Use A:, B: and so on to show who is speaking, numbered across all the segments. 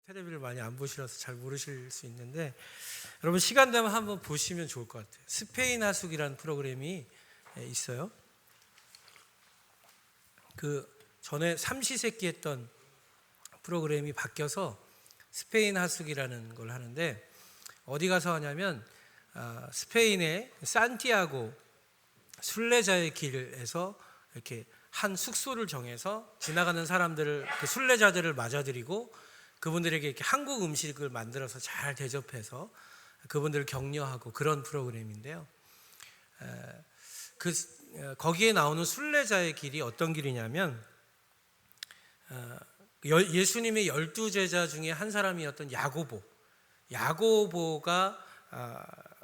A: 테레비를 많이 안 보시라서 잘 모르실 수 있는데, 여러분 시간 되면 한번 보시면 좋을 것 같아요. 스페인 하숙이라는 프로그램이 있어요. 그 전에 삼시세끼 했던 프로그램이 바뀌어서 스페인 하숙이라는 걸 하는데, 어디 가서 하냐면 스페인의 산티아고 순례자의 길에서 이렇게 한 숙소를 정해서 지나가는 사람들을, 그 순례자들을 맞아들이고 그분들에게 이렇게 한국 음식을 만들어서 잘 대접해서 그분들을 격려하고 그런 프로그램인데요. 거기에 나오는 순례자의 길이 어떤 길이냐면, 예수님의 12제자 중에 한 사람이었던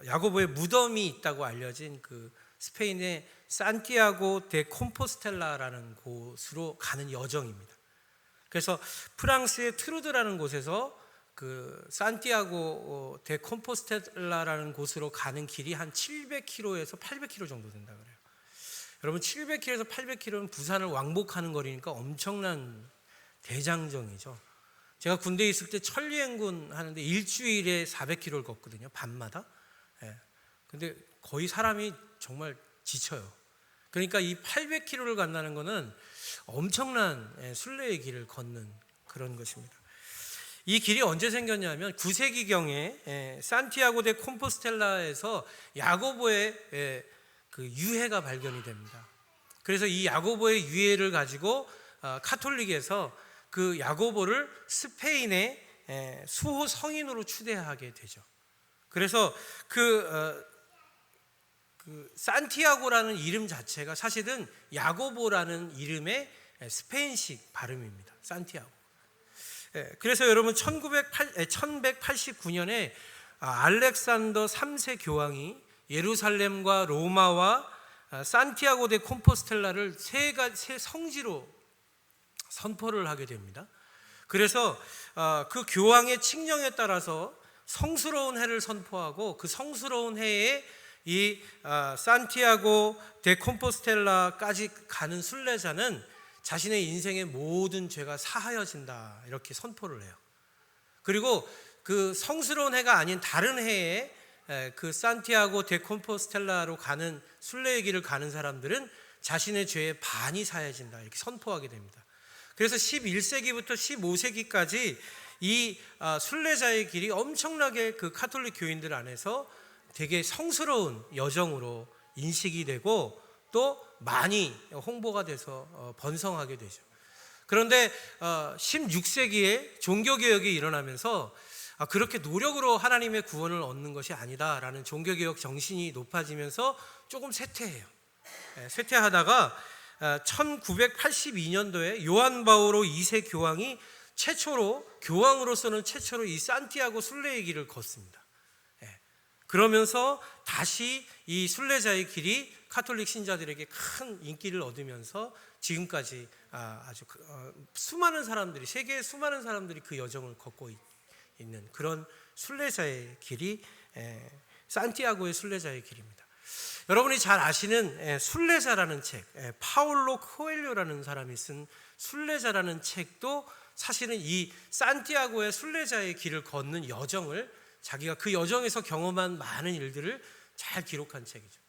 A: 야고보의 무덤이 있다고 알려진 그 스페인의 산티아고 데 콤포스텔라라는 곳으로 가는 여정입니다. 그래서 프랑스의 트루드라는 곳에서 그 산티아고 데 콤포스텔라라는 곳으로 가는 길이 한 700km에서 800km 정도 된다 그래요. 여러분 700km에서 800km는 부산을 왕복하는 거리니까 엄청난 대장정이죠. 제가 군대에 있을 때 천리행군 하는데 일주일에 400km를 걷거든요. 밤마다. 근데 거의 사람이 정말 지쳐요. 그러니까 이 800km를 간다는 것은 엄청난 순례의 길을 걷는 그런 것입니다. 이 길이 언제 생겼냐면 9세기경에 산티아고 데 콤포스텔라에서 야고보의 그 유해가 발견이 됩니다. 그래서 이 야고보의 유해를 가지고 카톨릭에서 그 야고보를 스페인의 수호 성인으로 추대하게 되죠. 그래서 그 산티아고라는 이름 자체가 사실은 야고보라는 이름의 스페인식 발음입니다. 산티아고. 그래서 여러분 1189년에 알렉산더 3세 교황이 예루살렘과 로마와 산티아고 데 콤포스텔라를 세 성지로 선포를 하게 됩니다. 그래서 그 교황의 칙령에 따라서 성스러운 해를 선포하고, 그 성스러운 해에 이 산티아고 데 콤포스텔라까지 가는 순례자는 자신의 인생의 모든 죄가 사하여진다, 이렇게 선포를 해요. 그리고 그 성스러운 해가 아닌 다른 해에 그 산티아고 데 콤포스텔라로 가는 순례의 길을 가는 사람들은 자신의 죄의 반이 사해진다, 이렇게 선포하게 됩니다. 그래서 11세기부터 15세기까지 이 순례자의 길이 엄청나게 그 카톨릭 교인들 안에서 되게 성스러운 여정으로 인식이 되고 또 많이 홍보가 돼서 번성하게 되죠. 그런데 16세기에 종교개혁이 일어나면서 그렇게 노력으로 하나님의 구원을 얻는 것이 아니다라는 종교개혁 정신이 높아지면서 조금 쇠퇴해요. 쇠퇴하다가 1982년도에 요한 바오로 2세 교황이 교황으로서는 최초로 이 산티아고 순례의 길을 걷습니다. 그러면서 다시 이 순례자의 길이 카톨릭 신자들에게 큰 인기를 얻으면서 지금까지 아주 수많은 사람들이, 세계의 수많은 사람들이 그 여정을 걷고 있는 그런 순례자의 길이 산티아고의 순례자의 길입니다. 여러분이 잘 아시는 순례자라는 책, 파울로 코엘료라는 사람이 쓴 순례자라는 책도 사실은 이 산티아고의 순례자의 길을 걷는 여정을, 자기가 그 여정에서 경험한 많은 일들을 잘 기록한 책이죠.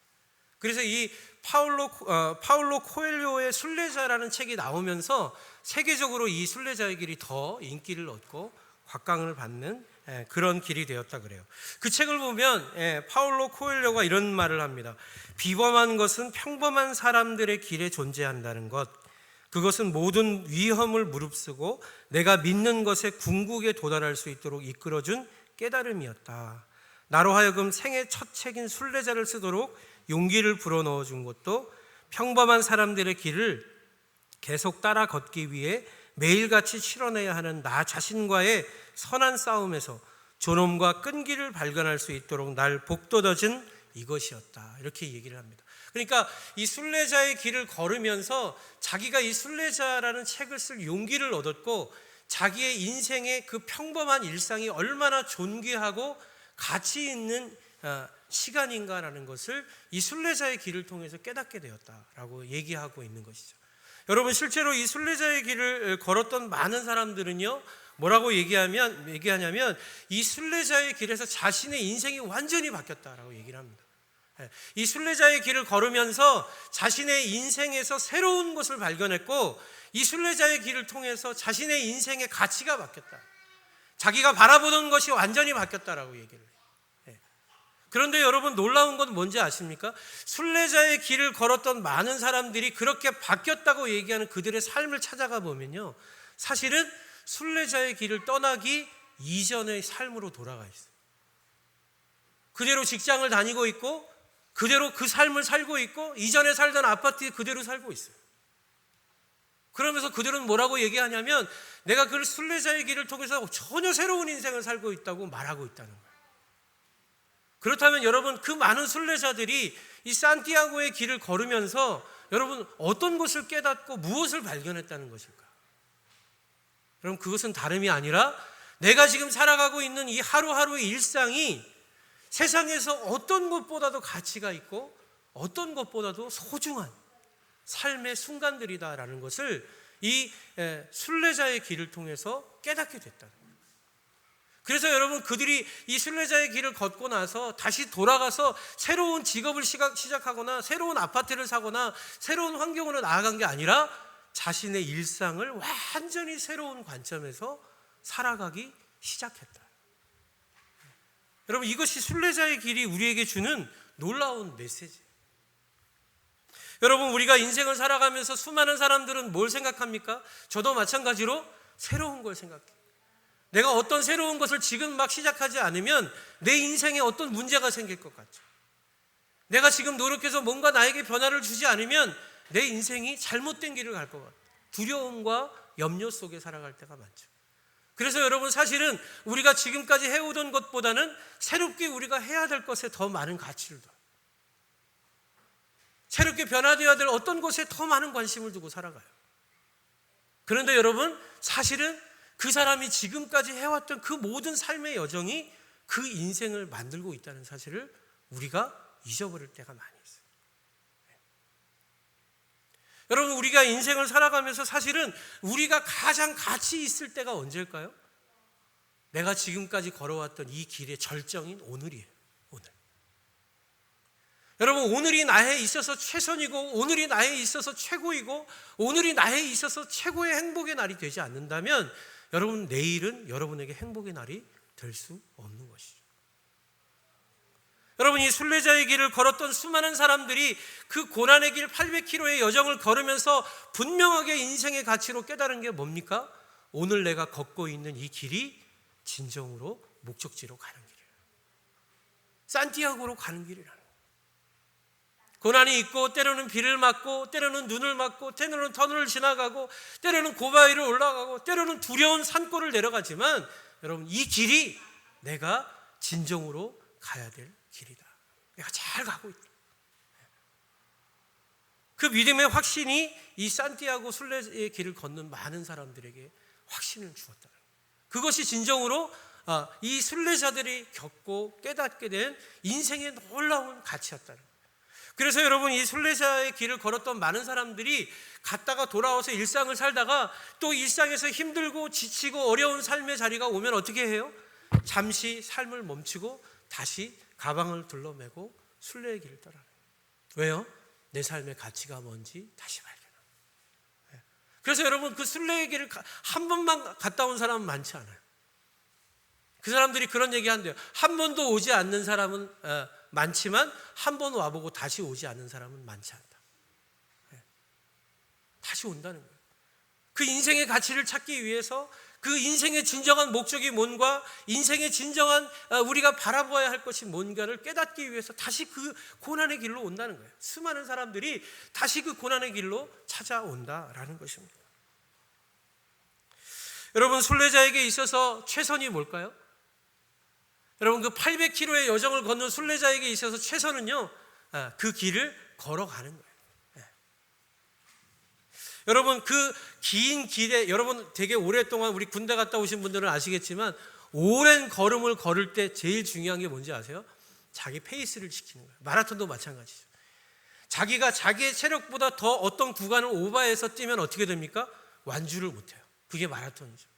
A: 그래서 이 파울로 코엘료의 순례자라는 책이 나오면서 세계적으로 이 순례자의 길이 더 인기를 얻고 곽강을 받는 그런 길이 되었다 그래요. 그 책을 보면 파울로 코엘료가 이런 말을 합니다. 비범한 것은 평범한 사람들의 길에 존재한다는 것, 그것은 모든 위험을 무릅쓰고 내가 믿는 것의 궁극에 도달할 수 있도록 이끌어준 깨달음이었다. 나로 하여금 생애 첫 책인 순례자를 쓰도록 용기를 불어넣어 준 것도 평범한 사람들의 길을 계속 따라 걷기 위해 매일같이 치러내야 하는 나 자신과의 선한 싸움에서 존엄과 끈기를 발견할 수 있도록 날 복돋아준 이것이었다, 이렇게 얘기를 합니다. 그러니까 이 순례자의 길을 걸으면서 자기가 이 순례자라는 책을 쓸 용기를 얻었고, 자기의 인생의 그 평범한 일상이 얼마나 존귀하고 가치 있는 시간인가라는 것을 이 순례자의 길을 통해서 깨닫게 되었다라고 얘기하고 있는 것이죠. 여러분 실제로 이 순례자의 길을 걸었던 많은 사람들은요, 뭐라고 얘기하냐면 이 순례자의 길에서 자신의 인생이 완전히 바뀌었다라고 얘기를 합니다. 이 순례자의 길을 걸으면서 자신의 인생에서 새로운 것을 발견했고, 이 순례자의 길을 통해서 자신의 인생의 가치가 바뀌었다. 자기가 바라보던 것이 완전히 바뀌었다라고 얘기를 해요. 그런데 여러분, 놀라운 건 뭔지 아십니까? 순례자의 길을 걸었던 많은 사람들이 그렇게 바뀌었다고 얘기하는 그들의 삶을 찾아가 보면요, 사실은 순례자의 길을 떠나기 이전의 삶으로 돌아가 있어요. 그대로 직장을 다니고 있고, 그대로 그 삶을 살고 있고, 이전에 살던 아파트에 그대로 살고 있어요. 그러면서 그들은 뭐라고 얘기하냐면, 내가 그 순례자의 길을 통해서 전혀 새로운 인생을 살고 있다고 말하고 있다는 거예요. 그렇다면 여러분, 그 많은 순례자들이 이 산티아고의 길을 걸으면서 여러분 어떤 것을 깨닫고 무엇을 발견했다는 것일까? 여러분, 그것은 다름이 아니라 내가 지금 살아가고 있는 이 하루하루의 일상이 세상에서 어떤 것보다도 가치가 있고 어떤 것보다도 소중한 삶의 순간들이다라는 것을 이 순례자의 길을 통해서 깨닫게 됐다는 거예요. 그래서 여러분, 그들이 이 순례자의 길을 걷고 나서 다시 돌아가서 새로운 직업을 시작하거나 새로운 아파트를 사거나 새로운 환경으로 나아간 게 아니라 자신의 일상을 완전히 새로운 관점에서 살아가기 시작했다. 여러분, 이것이 순례자의 길이 우리에게 주는 놀라운 메시지예요. 여러분, 우리가 인생을 살아가면서 수많은 사람들은 뭘 생각합니까? 저도 마찬가지로 새로운 걸 생각해요. 내가 어떤 새로운 것을 지금 막 시작하지 않으면 내 인생에 어떤 문제가 생길 것 같죠. 내가 지금 노력해서 뭔가 나에게 변화를 주지 않으면 내 인생이 잘못된 길을 갈 것 같아요. 두려움과 염려 속에 살아갈 때가 많죠. 그래서 여러분, 사실은 우리가 지금까지 해오던 것보다는 새롭게 우리가 해야 될 것에 더 많은 가치를 둬요. 새롭게 변화되어야 될 어떤 것에 더 많은 관심을 두고 살아가요. 그런데 여러분, 사실은 그 사람이 지금까지 해왔던 그 모든 삶의 여정이 그 인생을 만들고 있다는 사실을 우리가 잊어버릴 때가 많이 있어요. 여러분, 우리가 인생을 살아가면서 사실은 우리가 가장 가치 있을 때가 언제일까요? 내가 지금까지 걸어왔던 이 길의 절정인 오늘이에요. 오늘. 여러분, 오늘이 나에 있어서 최선이고, 오늘이 나에 있어서 최고이고, 오늘이 나에 있어서 최고의 행복의 날이 되지 않는다면 여러분, 내일은 여러분에게 행복의 날이 될 수 없는 것이죠. 여러분, 이 순례자의 길을 걸었던 수많은 사람들이 그 고난의 길 800km의 여정을 걸으면서 분명하게 인생의 가치로 깨달은 게 뭡니까? 오늘 내가 걷고 있는 이 길이 진정으로 목적지로 가는 길이에요. 산티아고로 가는 길이라는 거예요. 고난이 있고, 때로는 비를 맞고, 때로는 눈을 맞고, 때로는 터널을 지나가고, 때로는 고바위를 올라가고, 때로는 두려운 산골을 내려가지만 여러분, 이 길이 내가 진정으로 가야 될 길이다. 내가 잘 가고 있다. 그 믿음의 확신이 이 산티아고 순례의 길을 걷는 많은 사람들에게 확신을 주었다. 그것이 진정으로 이 순례자들이 겪고 깨닫게 된 인생의 놀라운 가치였다는 거예요. 그래서 여러분, 이 순례자의 길을 걸었던 많은 사람들이 갔다가 돌아와서 일상을 살다가 또 일상에서 힘들고 지치고 어려운 삶의 자리가 오면 어떻게 해요? 잠시 삶을 멈추고 다시 가방을 둘러매고 순례의 길을 떠나요. 왜요? 내 삶의 가치가 뭔지 다시 발견해요. 그래서 여러분, 그 순례의 길을 한 번만 갔다 온 사람은 많지 않아요. 그 사람들이 그런 얘기 한대요. 한 번도 오지 않는 사람은 많지만 한 번 와보고 다시 오지 않는 사람은 많지 않다. 다시 온다는 거예요. 그 인생의 가치를 찾기 위해서, 그 인생의 진정한 목적이 뭔가, 인생의 진정한 우리가 바라봐야 할 것이 뭔가를 깨닫기 위해서 다시 그 고난의 길로 온다는 거예요. 수많은 사람들이 다시 그 고난의 길로 찾아온다라는 것입니다. 여러분, 순례자에게 있어서 최선이 뭘까요? 여러분, 그 800km의 여정을 걷는 순례자에게 있어서 최선은요, 그 길을 걸어가는 거예요. 여러분, 그 긴 길에, 여러분 되게 오랫동안 우리 군대 갔다 오신 분들은 아시겠지만 오랜 걸음을 걸을 때 제일 중요한 게 뭔지 아세요? 자기 페이스를 지키는 거예요. 마라톤도 마찬가지죠. 자기가 자기의 체력보다 더 어떤 구간을 오버해서 뛰면 어떻게 됩니까? 완주를 못해요. 그게 마라톤이죠.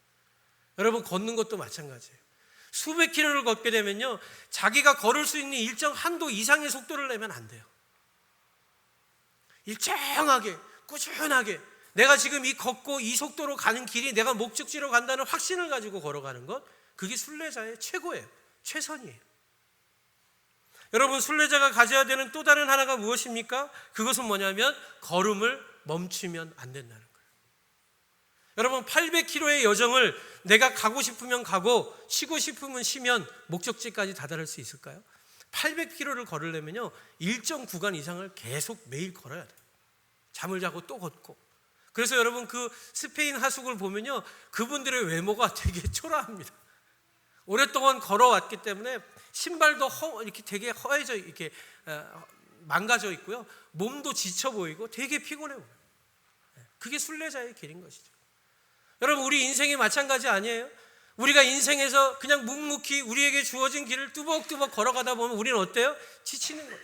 A: 여러분, 걷는 것도 마찬가지예요. 수백 킬로를 걷게 되면요, 자기가 걸을 수 있는 일정 한도 이상의 속도를 내면 안 돼요. 일정하게 꾸준하게 내가 지금 이 걷고 이 속도로 가는 길이 내가 목적지로 간다는 확신을 가지고 걸어가는 것, 그게 순례자의 최고예요. 최선이에요. 여러분, 순례자가 가져야 되는 또 다른 하나가 무엇입니까? 그것은 뭐냐면 걸음을 멈추면 안 된다는 거예요. 여러분, 800km의 여정을 내가 가고 싶으면 가고 쉬고 싶으면 쉬면 목적지까지 다다를 수 있을까요? 800km를 걸으려면요, 일정 구간 이상을 계속 매일 걸어야 돼요. 잠을 자고 또 걷고. 그래서 여러분, 그 스페인 하숙을 보면요, 그분들의 외모가 되게 초라합니다. 오랫동안 걸어왔기 때문에 신발도 이렇게 되게 허해져, 이렇게 망가져 있고요, 몸도 지쳐 보이고 되게 피곤해 보여요. 그게 순례자의 길인 것이죠. 여러분, 우리 인생이 마찬가지 아니에요? 우리가 인생에서 그냥 묵묵히 우리에게 주어진 길을 뚜벅뚜벅 걸어가다 보면 우리는 어때요? 지치는 거죠.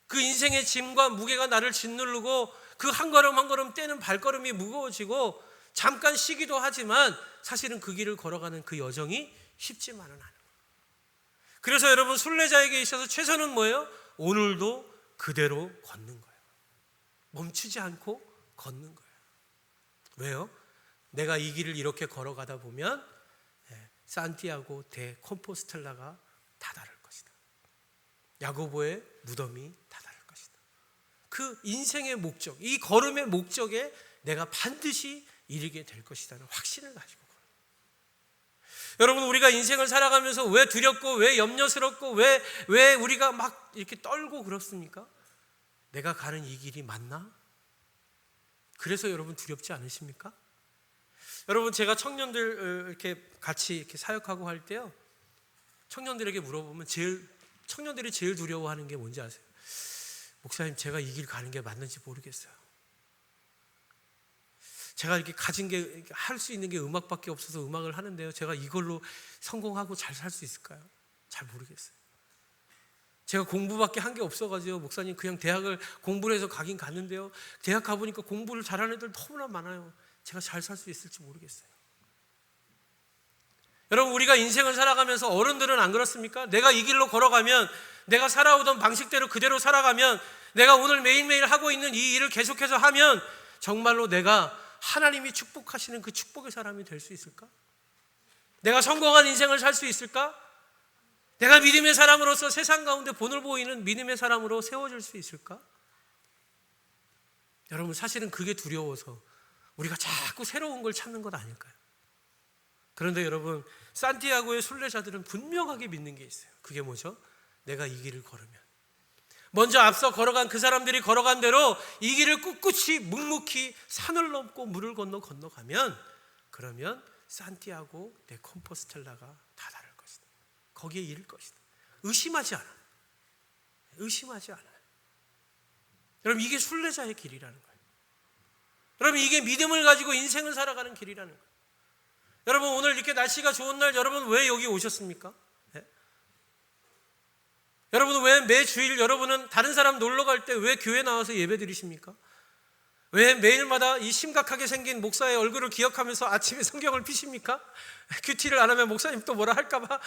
A: 그 인생의 짐과 무게가 나를 짓누르고 그 한 걸음 한 걸음 떼는 발걸음이 무거워지고 잠깐 쉬기도 하지만 사실은 그 길을 걸어가는 그 여정이 쉽지만은 않아요. 그래서 여러분, 순례자에게 있어서 최선은 뭐예요? 오늘도 그대로 걷는 거예요. 멈추지 않고 걷는 거예요. 왜요? 내가 이 길을 이렇게 걸어가다 보면 산티아고 데 콤포스텔라가 다다를 것이다. 야고보의 무덤이 다다를 것이다. 그 인생의 목적, 이 걸음의 목적에 내가 반드시 이르게 될 것이라는 확신을 가지고 걸어요. 여러분, 우리가 인생을 살아가면서 왜 두렵고 왜 염려스럽고 왜 우리가 막 이렇게 떨고 그렇습니까? 내가 가는 이 길이 맞나? 그래서 여러분, 두렵지 않으십니까? 여러분, 제가 청년들 이렇게 같이 이렇게 사역하고 할 때요, 청년들에게 물어보면 청년들이 제일 두려워하는 게 뭔지 아세요? 목사님, 제가 이 길 가는 게 맞는지 모르겠어요. 제가 이렇게 가진 게, 할 수 있는 게 음악밖에 없어서 음악을 하는데요, 제가 이걸로 성공하고 잘 살 수 있을까요? 잘 모르겠어요. 제가 공부밖에 한 게 없어가지고 목사님, 그냥 대학을 공부를 해서 가긴 갔는데요, 대학 가보니까 공부를 잘하는 애들 너무나 많아요. 제가 잘 살 수 있을지 모르겠어요. 여러분, 우리가 인생을 살아가면서 어른들은 안 그렇습니까? 내가 이 길로 걸어가면, 내가 살아오던 방식대로 그대로 살아가면, 내가 오늘 매일매일 하고 있는 이 일을 계속해서 하면 정말로 내가 하나님이 축복하시는 그 축복의 사람이 될 수 있을까? 내가 성공한 인생을 살 수 있을까? 내가 믿음의 사람으로서 세상 가운데 본을 보이는 믿음의 사람으로 세워질 수 있을까? 여러분, 사실은 그게 두려워서 우리가 자꾸 새로운 걸 찾는 것 아닐까요? 그런데 여러분, 산티아고의 순례자들은 분명하게 믿는 게 있어요. 그게 뭐죠? 내가 이 길을 걸으면, 먼저 앞서 걸어간 그 사람들이 걸어간 대로 이 길을 꿋꿋이 묵묵히 산을 넘고 물을 건너가면, 그러면 산티아고 데 콤포스텔라가 다다를 것이다. 거기에 이를 것이다. 의심하지 않아. 의심하지 않아요. 여러분, 이게 순례자의 길이라는 거예요. 여러분, 이게 믿음을 가지고 인생을 살아가는 길이라는 거예요. 여러분, 오늘 이렇게 날씨가 좋은 날, 여러분 왜 여기 오셨습니까? 네? 여러분, 왜 매주일 여러분은 다른 사람 놀러 갈 때 왜 교회 나와서 예배 드리십니까? 왜 매일마다 이 심각하게 생긴 목사의 얼굴을 기억하면서 아침에 성경을 피십니까? 큐티를 안 하면 목사님 또 뭐라 할까봐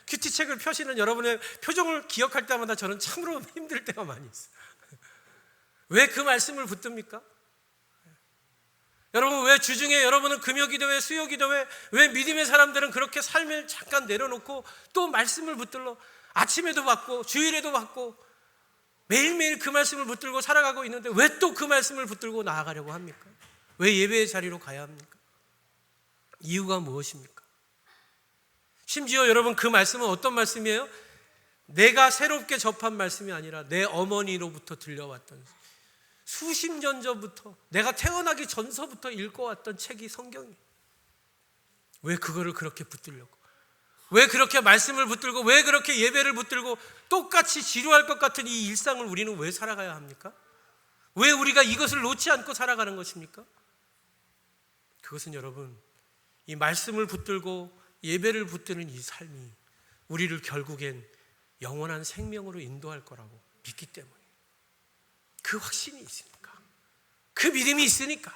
A: 큐티 책을 펴시는 여러분의 표정을 기억할 때마다 저는 참으로 힘들 때가 많이 있어요. 왜 그 말씀을 붙듭니까? 여러분, 왜 주중에 여러분은 금요기도회, 수요기도회, 왜 믿음의 사람들은 그렇게 삶을 잠깐 내려놓고 또 말씀을 붙들러 아침에도 받고 주일에도 받고 매일매일 그 말씀을 붙들고 살아가고 있는데 왜 또 그 말씀을 붙들고 나아가려고 합니까? 왜 예배의 자리로 가야 합니까? 이유가 무엇입니까? 심지어 여러분, 그 말씀은 어떤 말씀이에요? 내가 새롭게 접한 말씀이 아니라 내 어머니로부터 들려왔던, 수십 년 전부터, 내가 태어나기 전서부터 읽어왔던 책이 성경이에요. 왜 그거를 그렇게 붙들려고, 왜 그렇게 말씀을 붙들고, 왜 그렇게 예배를 붙들고 똑같이 지루할 것 같은 이 일상을 우리는 왜 살아가야 합니까? 왜 우리가 이것을 놓지 않고 살아가는 것입니까? 그것은 여러분, 이 말씀을 붙들고 예배를 붙드는 이 삶이 우리를 결국엔 영원한 생명으로 인도할 거라고 믿기 때문에, 그 확신이 있으니까, 그 믿음이 있으니까.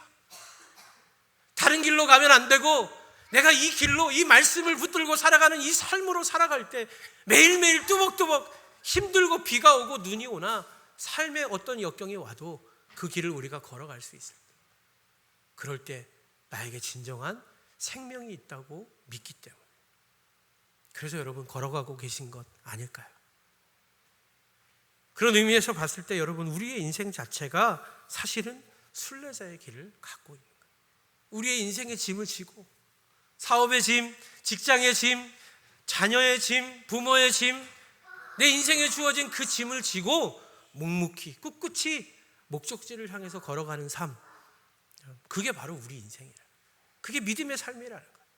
A: 다른 길로 가면 안 되고 내가 이 길로 이 말씀을 붙들고 살아가는 이 삶으로 살아갈 때 매일매일 뚜벅뚜벅 힘들고 비가 오고 눈이 오나 삶의 어떤 역경이 와도 그 길을 우리가 걸어갈 수 있을 때, 그럴 때 나에게 진정한 생명이 있다고 믿기 때문에. 그래서 여러분 걸어가고 계신 것 아닐까요? 그런 의미에서 봤을 때 여러분, 우리의 인생 자체가 사실은 순례자의 길을 갖고 있는 거예요. 우리의 인생의 짐을 지고, 사업의 짐, 직장의 짐, 자녀의 짐, 부모의 짐, 내 인생에 주어진 그 짐을 지고 묵묵히 꿋꿋이 목적지를 향해서 걸어가는 삶, 그게 바로 우리 인생이에요. 그게 믿음의 삶이라는 거예요.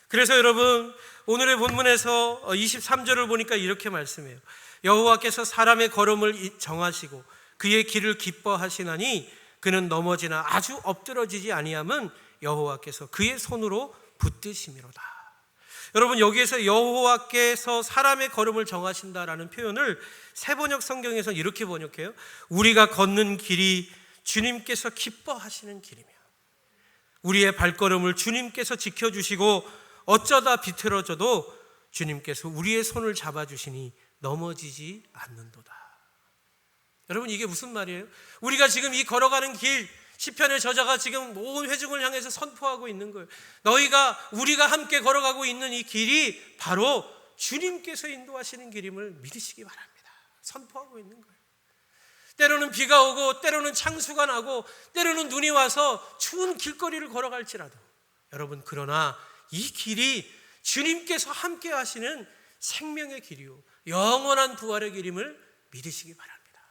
A: 그래서 여러분, 오늘의 본문에서 23절을 보니까 이렇게 말씀해요. 여호와께서 사람의 걸음을 정하시고 그의 길을 기뻐하시나니 그는 넘어지나 아주 엎드러지지 아니함은 여호와께서 그의 손으로 붙드심이로다. 여러분, 여기에서 여호와께서 사람의 걸음을 정하신다라는 표현을 새번역 성경에서는 이렇게 번역해요. 우리가 걷는 길이 주님께서 기뻐하시는 길이며 우리의 발걸음을 주님께서 지켜주시고 어쩌다 비틀어져도 주님께서 우리의 손을 잡아주시니 넘어지지 않는도다. 여러분, 이게 무슨 말이에요? 우리가 지금 이 걸어가는 길, 시편의 저자가 지금 온 회중을 향해서 선포하고 있는 거예요. 우리가 함께 걸어가고 있는 이 길이 바로 주님께서 인도하시는 길임을 믿으시기 바랍니다. 선포하고 있는 거예요. 때로는 비가 오고 때로는 창수가 나고 때로는 눈이 와서 추운 길거리를 걸어갈지라도 여러분, 그러나 이 길이 주님께서 함께 하시는 생명의 길이요 영원한 부활의 길임을 믿으시기 바랍니다.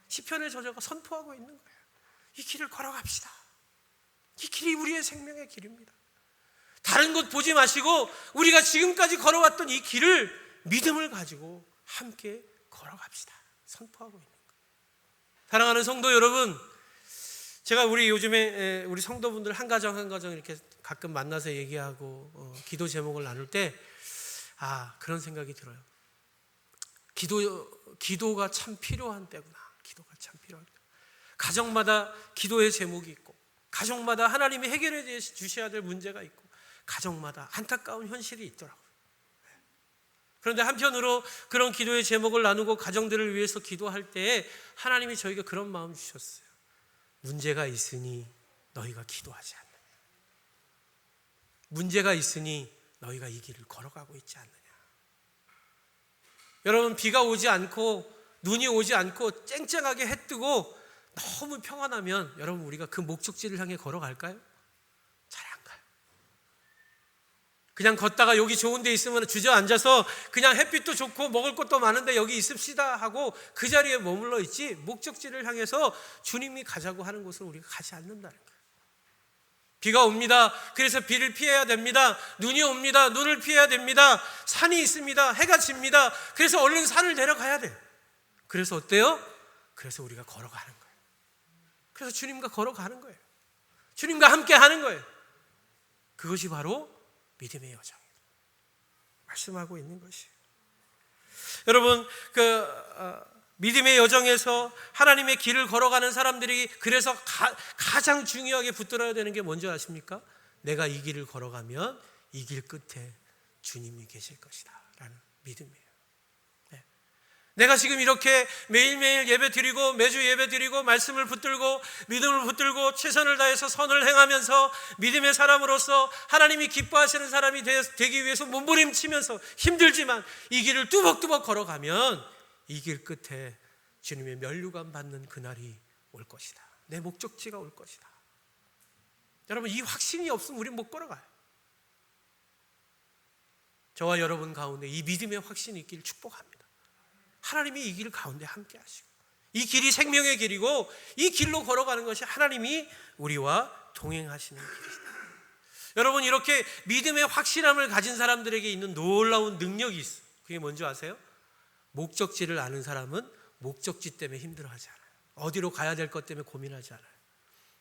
A: 시편의 저자가 선포하고 있는 거예요. 이 길을 걸어갑시다. 이 길이 우리의 생명의 길입니다. 다른 곳 보지 마시고 우리가 지금까지 걸어왔던 이 길을 믿음을 가지고 함께 걸어갑시다. 선포하고 있는 거예요. 사랑하는 성도 여러분, 제가 요즘에 우리 성도분들 한 가정 이렇게 가끔 만나서 얘기하고 기도 제목을 나눌 때 그런 생각이 들어요. 기도가 참 필요한 때구나. 기도가 참 필요한 때. 가정마다 기도의 제목이 있고, 가정마다 하나님이 해결해 주셔야 될 문제가 있고, 가정마다 안타까운 현실이 있더라고요. 그런데 한편으로 그런 기도의 제목을 나누고 가정들을 위해서 기도할 때에 하나님이 저에게 그런 마음 주셨어요. 문제가 있으니 너희가 기도하지 않느냐. 문제가 있으니 너희가 이 길을 걸어가고 있지 않느냐. 여러분, 비가 오지 않고 눈이 오지 않고 쨍쨍하게 해 뜨고 너무 평안하면 여러분, 우리가 그 목적지를 향해 걸어갈까요? 잘 안 가요. 그냥 걷다가 여기 좋은 데 있으면 주저앉아서 그냥 햇빛도 좋고 먹을 것도 많은데 여기 있읍시다 하고 그 자리에 머물러 있지, 목적지를 향해서 주님이 가자고 하는 곳을 우리가 가지 않는다는 거예요. 비가 옵니다. 그래서 비를 피해야 됩니다. 눈이 옵니다. 눈을 피해야 됩니다. 산이 있습니다. 해가 집니다. 그래서 얼른 산을 내려가야 돼요. 그래서 어때요? 그래서 우리가 걸어가는 거예요. 그래서 주님과 걸어가는 거예요. 주님과 함께 하는 거예요. 그것이 바로 믿음의 여정이에요. 말씀하고 있는 것이에요. 여러분, 믿음의 여정에서 하나님의 길을 걸어가는 사람들이 그래서 가장 중요하게 붙들어야 되는 게 뭔지 아십니까? 내가 이 길을 걸어가면 이 길 끝에 주님이 계실 것이다 라는 믿음이에요. 내가 지금 이렇게 매일매일 예배 드리고 매주 예배 드리고 말씀을 붙들고 믿음을 붙들고 최선을 다해서 선을 행하면서 믿음의 사람으로서 하나님이 기뻐하시는 사람이 되기 위해서 몸부림치면서 힘들지만 이 길을 뚜벅뚜벅 걸어가면 이 길 끝에 주님의 면류관 받는 그날이 올 것이다. 내 목적지가 올 것이다. 여러분, 이 확신이 없으면 우린 못 걸어가요. 저와 여러분 가운데 이 믿음의 확신이 있기를 축복합니다. 하나님이 이 길 가운데 함께 하시고 이 길이 생명의 길이고 이 길로 걸어가는 것이 하나님이 우리와 동행하시는 길이다. 여러분, 이렇게 믿음의 확실함을 가진 사람들에게 있는 놀라운 능력이 있어요. 그게 뭔지 아세요? 목적지를 아는 사람은 목적지 때문에 힘들어하지 않아요. 어디로 가야 될 것 때문에 고민하지 않아요.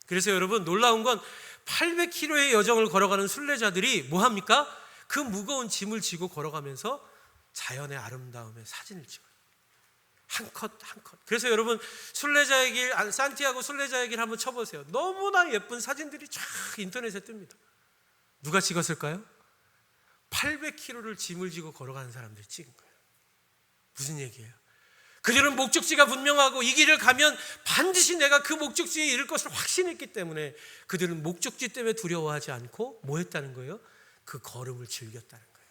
A: 그래서 여러분, 놀라운 건 800km의 여정을 걸어가는 순례자들이 뭐합니까? 그 무거운 짐을 지고 걸어가면서 자연의 아름다움에 사진을 찍어요. 한 컷 한 컷. 그래서 여러분, 순례자의 길, 산티아고 순례자의 길 한번 쳐보세요. 너무나 예쁜 사진들이 쫙 인터넷에 뜹니다. 누가 찍었을까요? 800km를 짐을 지고 걸어가는 사람들이 찍은 거예요. 무슨 얘기예요? 그들은 목적지가 분명하고 이 길을 가면 반드시 내가 그 목적지에 이를 것을 확신했기 때문에 그들은 목적지 때문에 두려워하지 않고 뭐 했다는 거예요? 그 걸음을 즐겼다는 거예요.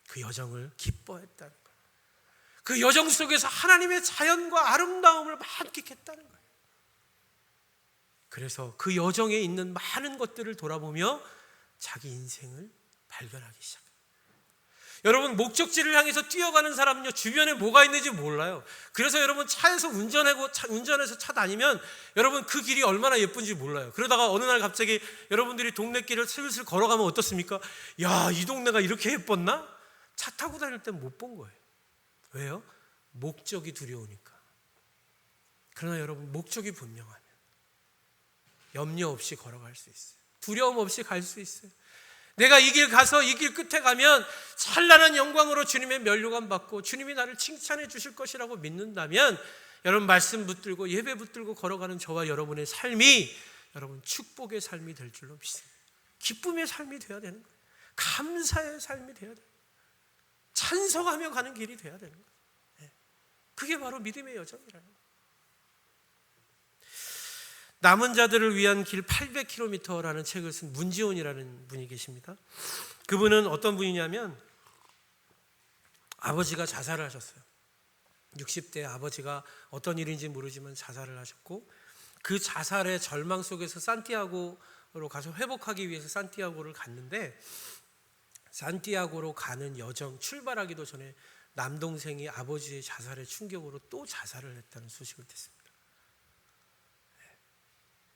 A: 그 여정을 기뻐했다는 거예요. 그 여정 속에서 하나님의 자연과 아름다움을 만끽했다는 거예요. 그래서 그 여정에 있는 많은 것들을 돌아보며 자기 인생을 발견하기 시작합니다. 여러분, 목적지를 향해서 뛰어가는 사람은요, 주변에 뭐가 있는지 몰라요. 그래서 여러분, 차에서 운전해서 차 다니면 여러분 그 길이 얼마나 예쁜지 몰라요. 그러다가 어느 날 갑자기 여러분들이 동네 길을 슬슬 걸어가면 어떻습니까? 야, 이 동네가 이렇게 예뻤나? 차 타고 다닐 땐 못 본 거예요. 왜요? 목적이 두려우니까. 그러나 여러분, 목적이 분명하면 염려 없이 걸어갈 수 있어요. 두려움 없이 갈 수 있어요. 내가 이 길 가서 이 길 끝에 가면 찬란한 영광으로 주님의 면류관 받고 주님이 나를 칭찬해 주실 것이라고 믿는다면 여러분, 말씀 붙들고 예배 붙들고 걸어가는 저와 여러분의 삶이 여러분 축복의 삶이 될 줄로 믿습니다. 기쁨의 삶이 되어야 되는 거예요. 감사의 삶이 되어야 돼요. 찬송하며 가는 길이 되어야 되는 거예요. 그게 바로 믿음의 여정이라는 거예요. 남은 자들을 위한 길 800km라는 책을 쓴 문지온이라는 분이 계십니다. 그분은 어떤 분이냐면 아버지가 자살을 하셨어요. 60대 아버지가 어떤 일인지 모르지만 자살을 하셨고, 그 자살의 절망 속에서 산티아고로 가서 회복하기 위해서 산티아고를 갔는데, 산티아고로 가는 여정 출발하기도 전에 남동생이 아버지의 자살의 충격으로 또 자살을 했다는 소식을 듣습니다.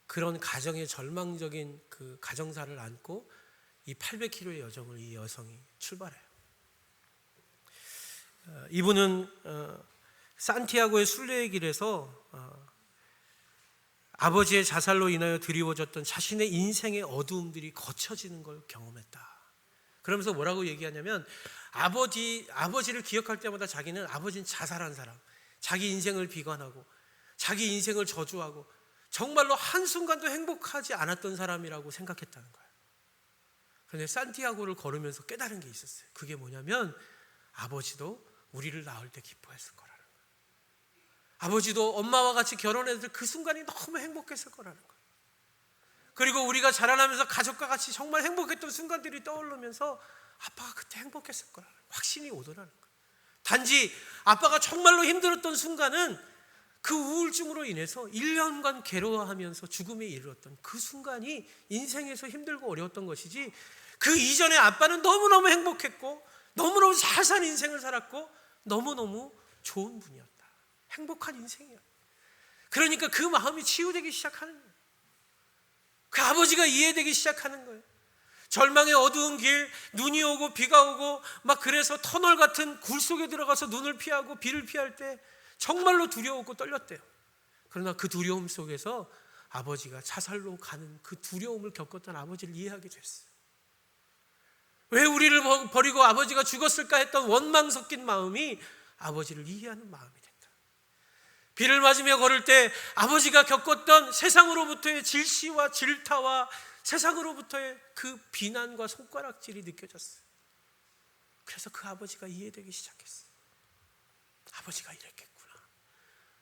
A: 그런 가정의 절망적인 그 가정사를 안고 이 800km의 여정을 이 여성이 출발해요. 이분은 산티아고의 순례의 길에서 아버지의 자살로 인하여 드리워졌던 자신의 인생의 어두움들이 거쳐지는 걸 경험했다. 그러면서 뭐라고 얘기하냐면, 아버지를 기억할 때마다 자기는 아버지는 자살한 사람, 자기 인생을 비관하고 자기 인생을 저주하고 정말로 한순간도 행복하지 않았던 사람이라고 생각했다는 거예요. 그런데 산티아고를 걸으면서 깨달은 게 있었어요. 그게 뭐냐면 아버지도 우리를 낳을 때 기뻐했을 거라는 거예요. 아버지도 엄마와 같이 결혼했을 때 그 순간이 너무 행복했을 거라는 거예요. 그리고 우리가 자라나면서 가족과 같이 정말 행복했던 순간들이 떠오르면서 아빠가 그때 행복했을 거라는 확신이 오더라는 거예요. 단지 아빠가 정말로 힘들었던 순간은 그 우울증으로 인해서 1년간 괴로워하면서 죽음에 이르렀던 그 순간이 인생에서 힘들고 어려웠던 것이지, 그 이전에 아빠는 너무너무 행복했고 너무너무 잘 산 인생을 살았고 너무너무 좋은 분이었다. 행복한 인생이었다. 그러니까 그 마음이 치유되기 시작하는 거예요. 그 아버지가 이해되기 시작하는 거예요. 절망의 어두운 길, 눈이 오고 비가 오고 막 그래서 터널 같은 굴 속에 들어가서 눈을 피하고 비를 피할 때 정말로 두려웠고 떨렸대요. 그러나 그 두려움 속에서 아버지가 자살로 가는 그 두려움을 겪었던 아버지를 이해하게 됐어요. 왜 우리를 버리고 아버지가 죽었을까 했던 원망 섞인 마음이 아버지를 이해하는 마음이 됐다. 비를 맞으며 걸을 때 아버지가 겪었던 세상으로부터의 질시와 질타와 세상으로부터의 그 비난과 손가락질이 느껴졌어요. 그래서 그 아버지가 이해되기 시작했어요. 아버지가 이랬겠구나.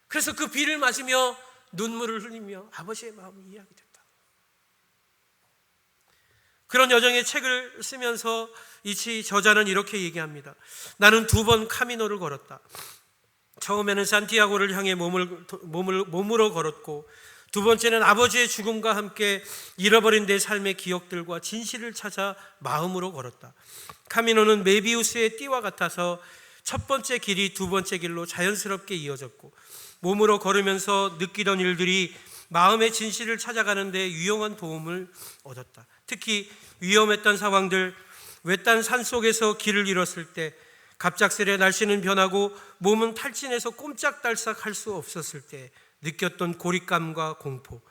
A: 그래서 그 비를 맞으며 눈물을 흘리며 아버지의 마음을 이해하게 됐다. 그런 여정의 책을 쓰면서 이 저자는 이렇게 얘기합니다. 나는 2번 카미노를 걸었다. 처음에는 산티아고를 향해 몸으로 걸었고, 2번째는 아버지의 죽음과 함께 잃어버린 내 삶의 기억들과 진실을 찾아 마음으로 걸었다. 카미노는 메비우스의 띠와 같아서 첫 번째 길이 2번째 길로 자연스럽게 이어졌고, 몸으로 걸으면서 느끼던 일들이 마음의 진실을 찾아가는 데 유용한 도움을 얻었다. 특히 위험했던 상황들, 외딴 산속에서 길을 잃었을 때, 갑작스레 날씨는 변하고 몸은 탈진해서 꼼짝달싹 할 수 없었을 때 느꼈던 고립감과 공포,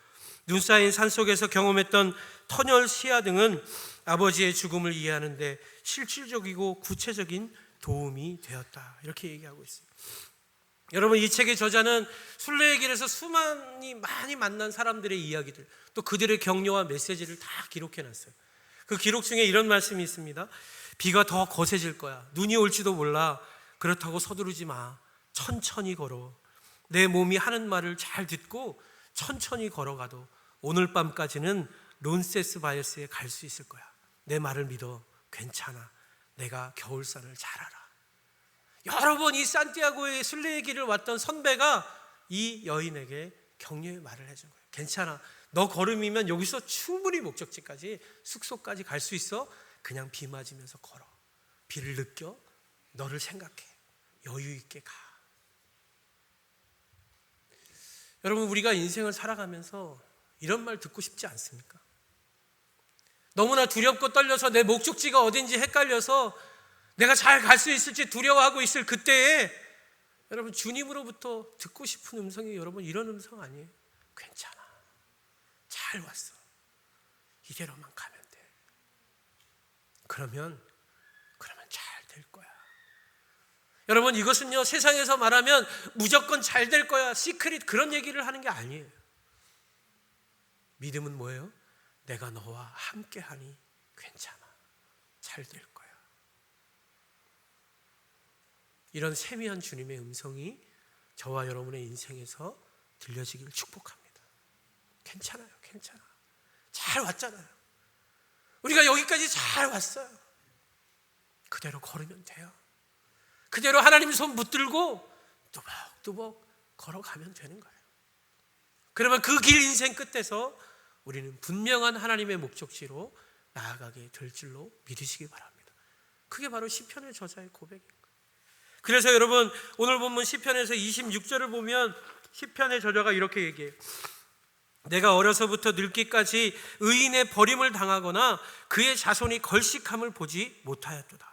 A: 눈 쌓인 산속에서 경험했던 터널 시야 등은 아버지의 죽음을 이해하는 데 실질적이고 구체적인 도움이 되었다. 이렇게 얘기하고 있어요. 여러분, 이 책의 저자는 순례의 길에서 많이 만난 사람들의 이야기들, 또 그들의 격려와 메시지를 다 기록해놨어요. 그 기록 중에 이런 말씀이 있습니다. 비가 더 거세질 거야. 눈이 올지도 몰라. 그렇다고 서두르지 마. 천천히 걸어. 내 몸이 하는 말을 잘 듣고 천천히 걸어가도 오늘 밤까지는 론세스바이어스에 갈 수 있을 거야. 내 말을 믿어. 괜찮아. 내가 겨울산을 잘 알아. 여러 번 이 산티아고의 순례의 길을 왔던 선배가 이 여인에게 격려의 말을 해준 거예요. 괜찮아. 너 걸음이면 여기서 충분히 목적지까지, 숙소까지 갈 수 있어. 그냥 비 맞으면서 걸어. 비를 느껴. 너를 생각해. 여유 있게 가. 여러분, 우리가 인생을 살아가면서 이런 말 듣고 싶지 않습니까? 너무나 두렵고 떨려서 내 목적지가 어딘지 헷갈려서 내가 잘 갈 수 있을지 두려워하고 있을 그때에 여러분, 주님으로부터 듣고 싶은 음성이 여러분 이런 음성 아니에요? 괜찮아. 잘 왔어. 이대로만 가면 돼. 그러면 잘 될 거야. 여러분, 이것은요, 세상에서 말하면 무조건 잘 될 거야, 시크릿, 그런 얘기를 하는 게 아니에요. 믿음은 뭐예요? 내가 너와 함께하니 괜찮아. 잘 될 거야. 이런 세미한 주님의 음성이 저와 여러분의 인생에서 들려지기를 축복합니다. 괜찮아요. 괜찮아. 잘 왔잖아요. 우리가 여기까지 잘 왔어요. 그대로 걸으면 돼요. 그대로 하나님 손 붙들고 뚜벅뚜벅 걸어가면 되는 거예요. 그러면 그 길 인생 끝에서 우리는 분명한 하나님의 목적지로 나아가게 될 줄로 믿으시기 바랍니다. 그게 바로 시편의 저자의 고백인 거예요. 그래서 여러분, 오늘 본문 시편에서 26절을 보면 시편의 저자가 이렇게 얘기해요. 내가 어려서부터 늙기까지 의인의 버림을 당하거나 그의 자손이 걸식함을 보지 못하였도다.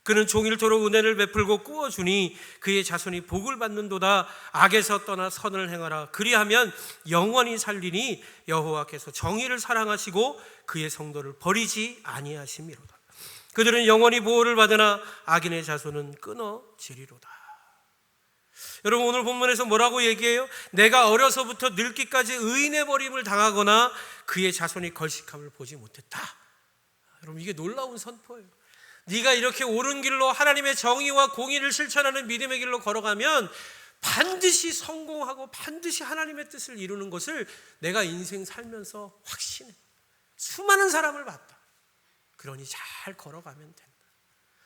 A: 그는 종일토록 은혜를 베풀고 꾸어주니 그의 자손이 복을 받는도다. 악에서 떠나 선을 행하라. 그리하면 영원히 살리니 여호와께서 정의를 사랑하시고 그의 성도를 버리지 아니하심이로다. 그들은 영원히 보호를 받으나 악인의 자손은 끊어지리로다. 여러분, 오늘 본문에서 뭐라고 얘기해요? 내가 어려서부터 늙기까지 의인의 버림을 당하거나 그의 자손이 걸식함을 보지 못했다. 여러분, 이게 놀라운 선포예요. 네가 이렇게 옳은 길로 하나님의 정의와 공의를 실천하는 믿음의 길로 걸어가면 반드시 성공하고 반드시 하나님의 뜻을 이루는 것을 내가 인생 살면서 확신해. 수많은 사람을 봤다. 그러니 잘 걸어가면 된다.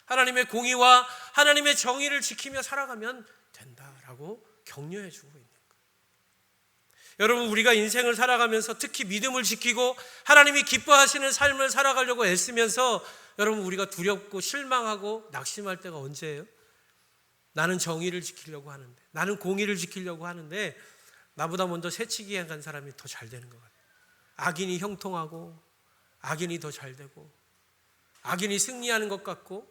A: 하나님의 공의와 하나님의 정의를 지키며 살아가면 된다라고 격려해 주고 있는 거예요. 여러분, 우리가 인생을 살아가면서 특히 믿음을 지키고 하나님이 기뻐하시는 삶을 살아가려고 애쓰면서 여러분, 우리가 두렵고 실망하고 낙심할 때가 언제예요? 나는 정의를 지키려고 하는데, 나는 공의를 지키려고 하는데 나보다 먼저 새치기 한 사람이 더 잘 되는 것 같아요. 악인이 형통하고 악인이 더 잘 되고 악인이 승리하는 것 같고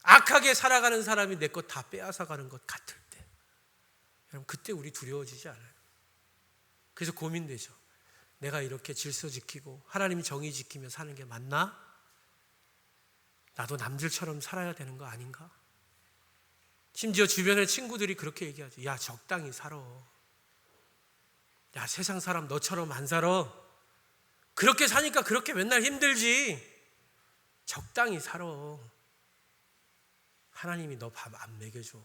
A: 악하게 살아가는 사람이 내 것 다 빼앗아가는 것 같을 때, 여러분, 그때 우리 두려워지지 않아요? 그래서 고민되죠. 내가 이렇게 질서 지키고 하나님이 정의 지키며 사는 게 맞나? 나도 남들처럼 살아야 되는 거 아닌가? 심지어 주변의 친구들이 그렇게 얘기하죠. 야, 적당히 살아. 야, 세상 사람 너처럼 안 살아. 그렇게 사니까 그렇게 맨날 힘들지. 적당히 살아. 하나님이 너 밥 안 먹여줘.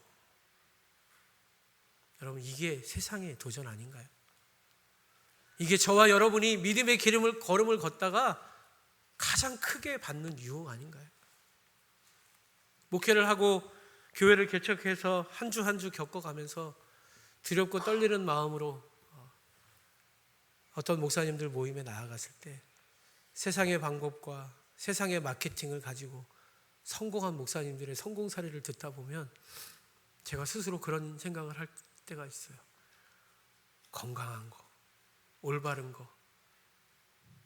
A: 여러분, 이게 세상의 도전 아닌가요? 이게 저와 여러분이 믿음의 걸음을 걷다가 가장 크게 받는 유혹 아닌가요? 목회를 하고 교회를 개척해서 한 주 한 주 겪어가면서 두렵고 떨리는 마음으로 어떤 목사님들 모임에 나아갔을 때 세상의 방법과 세상의 마케팅을 가지고 성공한 목사님들의 성공 사례를 듣다 보면 제가 스스로 그런 생각을 할 때가 있어요. 건강한 거, 올바른 거,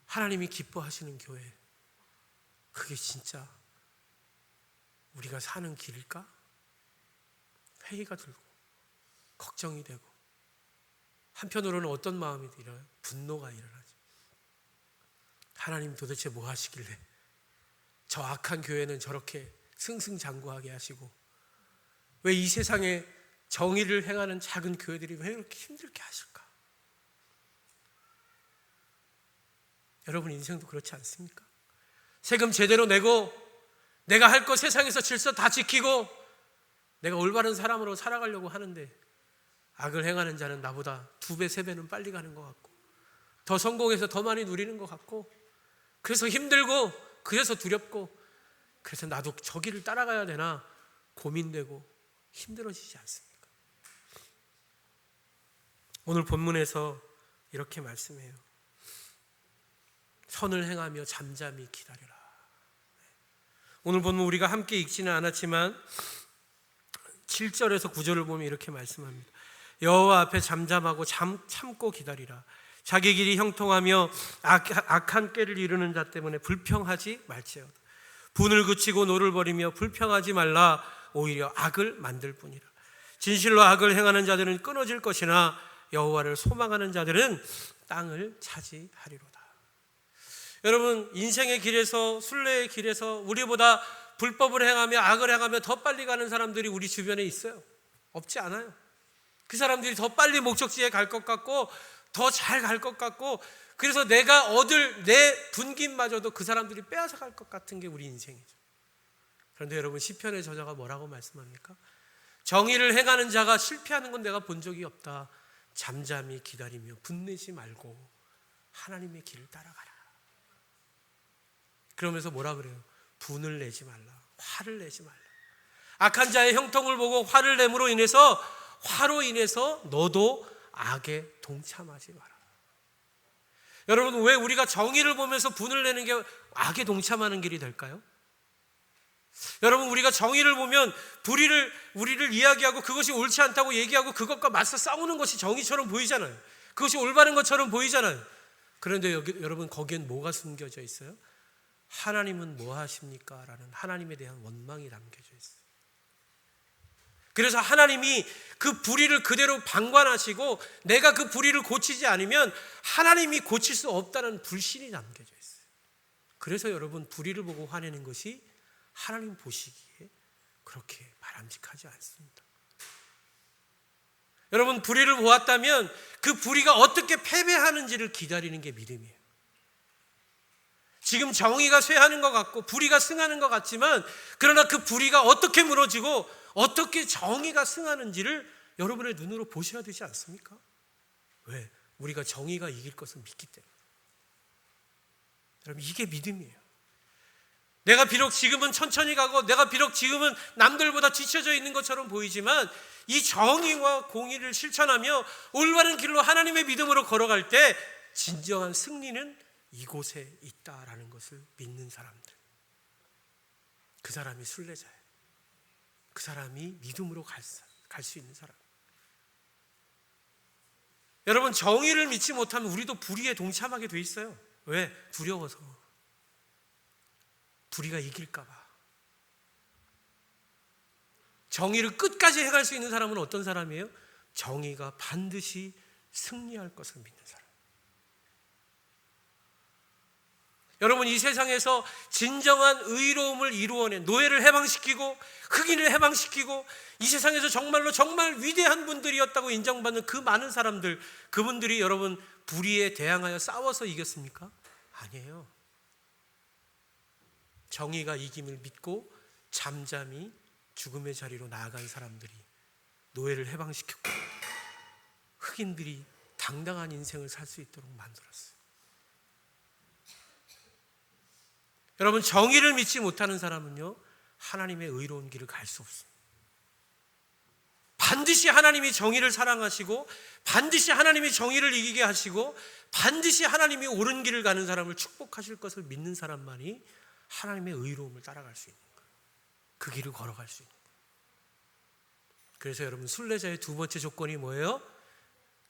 A: 하나님이 기뻐하시는 교회, 그게 진짜 우리가 사는 길일까? 회의가 들고 걱정이 되고 한편으로는 어떤 마음이 들어요? 분노가 일어나죠. 하나님 도대체 뭐 하시길래 저 악한 교회는 저렇게 승승장구하게 하시고 왜 이 세상에 정의를 행하는 작은 교회들이 왜 이렇게 힘들게 하실까? 여러분 인생도 그렇지 않습니까? 세금 제대로 내고 내가 할 거 세상에서 질서 다 지키고 내가 올바른 사람으로 살아가려고 하는데 악을 행하는 자는 나보다 2배, 3배는 빨리 가는 것 같고 더 성공해서 더 많이 누리는 것 같고 그래서 힘들고 그래서 두렵고 그래서 나도 저 길을 따라가야 되나 고민되고 힘들어지지 않습니까? 오늘 본문에서 이렇게 말씀해요. 선을 행하며 잠잠히 기다려라. 오늘 본문 우리가 함께 읽지는 않았지만 7절에서 9절을 보면 이렇게 말씀합니다. 여호와 앞에 잠잠하고 참고 기다리라. 자기 길이 형통하며 악한 꾀를 이루는 자 때문에 불평하지 말지어다. 분을 그치고 노를 버리며 불평하지 말라. 오히려 악을 만들 뿐이라. 진실로 악을 행하는 자들은 끊어질 것이나 여호와를 소망하는 자들은 땅을 차지하리로다. 여러분, 인생의 길에서, 순례의 길에서 우리보다 불법을 행하며 악을 행하며 더 빨리 가는 사람들이 우리 주변에 있어요. 없지 않아요. 그 사람들이 더 빨리 목적지에 갈 것 같고 더 잘 갈 것 같고 그래서 내가 얻을 내 분깃마저도 그 사람들이 빼앗아 갈 것 같은 게 우리 인생이죠. 그런데 여러분, 시편의 저자가 뭐라고 말씀합니까? 정의를 행하는 자가 실패하는 건 내가 본 적이 없다. 잠잠히 기다리며 분내지 말고 하나님의 길을 따라가라. 그러면서 뭐라 그래요? 분을 내지 말라. 화를 내지 말라. 악한 자의 형통을 보고 화를 내므로 인해서 화로 인해서 너도 악에 동참하지 마라. 여러분, 왜 우리가 정의를 보면서 분을 내는 게 악에 동참하는 길이 될까요? 여러분, 우리가 정의를 보면 우리를 이야기하고 그것이 옳지 않다고 얘기하고 그것과 맞서 싸우는 것이 정의처럼 보이잖아요. 그것이 올바른 것처럼 보이잖아요. 그런데 여러분, 거기엔 뭐가 숨겨져 있어요? 하나님은 뭐 하십니까? 라는 하나님에 대한 원망이 담겨져 있어요. 그래서 하나님이 그 불의를 그대로 방관하시고 내가 그 불의를 고치지 않으면 하나님이 고칠 수 없다는 불신이 담겨져 있어요. 그래서 여러분, 불의를 보고 화내는 것이 하나님 보시기에 그렇게 바람직하지 않습니다. 여러분, 불의를 보았다면 그 불의가 어떻게 패배하는지를 기다리는 게 믿음이에요. 지금 정의가 쇠하는 것 같고 불의가 승하는 것 같지만 그러나 그 불의가 어떻게 무너지고 어떻게 정의가 승하는지를 여러분의 눈으로 보셔야 되지 않습니까? 왜? 우리가 정의가 이길 것을 믿기 때문에. 여러분, 이게 믿음이에요. 내가 비록 지금은 천천히 가고 내가 비록 지금은 남들보다 뒤처져 있는 것처럼 보이지만 이 정의와 공의를 실천하며 올바른 길로 하나님의 믿음으로 걸어갈 때 진정한 승리는 이곳에 있다라는 것을 믿는 사람들, 그 사람이 순례자예요. 그 사람이 믿음으로 갈 수 있는 사람. 여러분, 정의를 믿지 못하면 우리도 불의에 동참하게 돼 있어요. 왜? 두려워서. 불의가 이길까 봐. 정의를 끝까지 해갈 수 있는 사람은 어떤 사람이에요? 정의가 반드시 승리할 것을 믿는 사람. 여러분, 이 세상에서 진정한 의로움을 이루어낸, 노예를 해방시키고 흑인을 해방시키고 이 세상에서 정말로 정말 위대한 분들이었다고 인정받는 그 많은 사람들, 그분들이 여러분 불의에 대항하여 싸워서 이겼습니까? 아니에요. 정의가 이김을 믿고 잠잠히 죽음의 자리로 나아간 사람들이 노예를 해방시켰고 흑인들이 당당한 인생을 살 수 있도록 만들었어요. 여러분, 정의를 믿지 못하는 사람은요, 하나님의 의로운 길을 갈 수 없습니다. 반드시 하나님이 정의를 사랑하시고 반드시 하나님이 정의를 이기게 하시고 반드시 하나님이 옳은 길을 가는 사람을 축복하실 것을 믿는 사람만이 하나님의 의로움을 따라갈 수 있는 거예요. 그 길을 걸어갈 수 있는 거예요. 그래서 여러분, 순례자의 두 번째 조건이 뭐예요?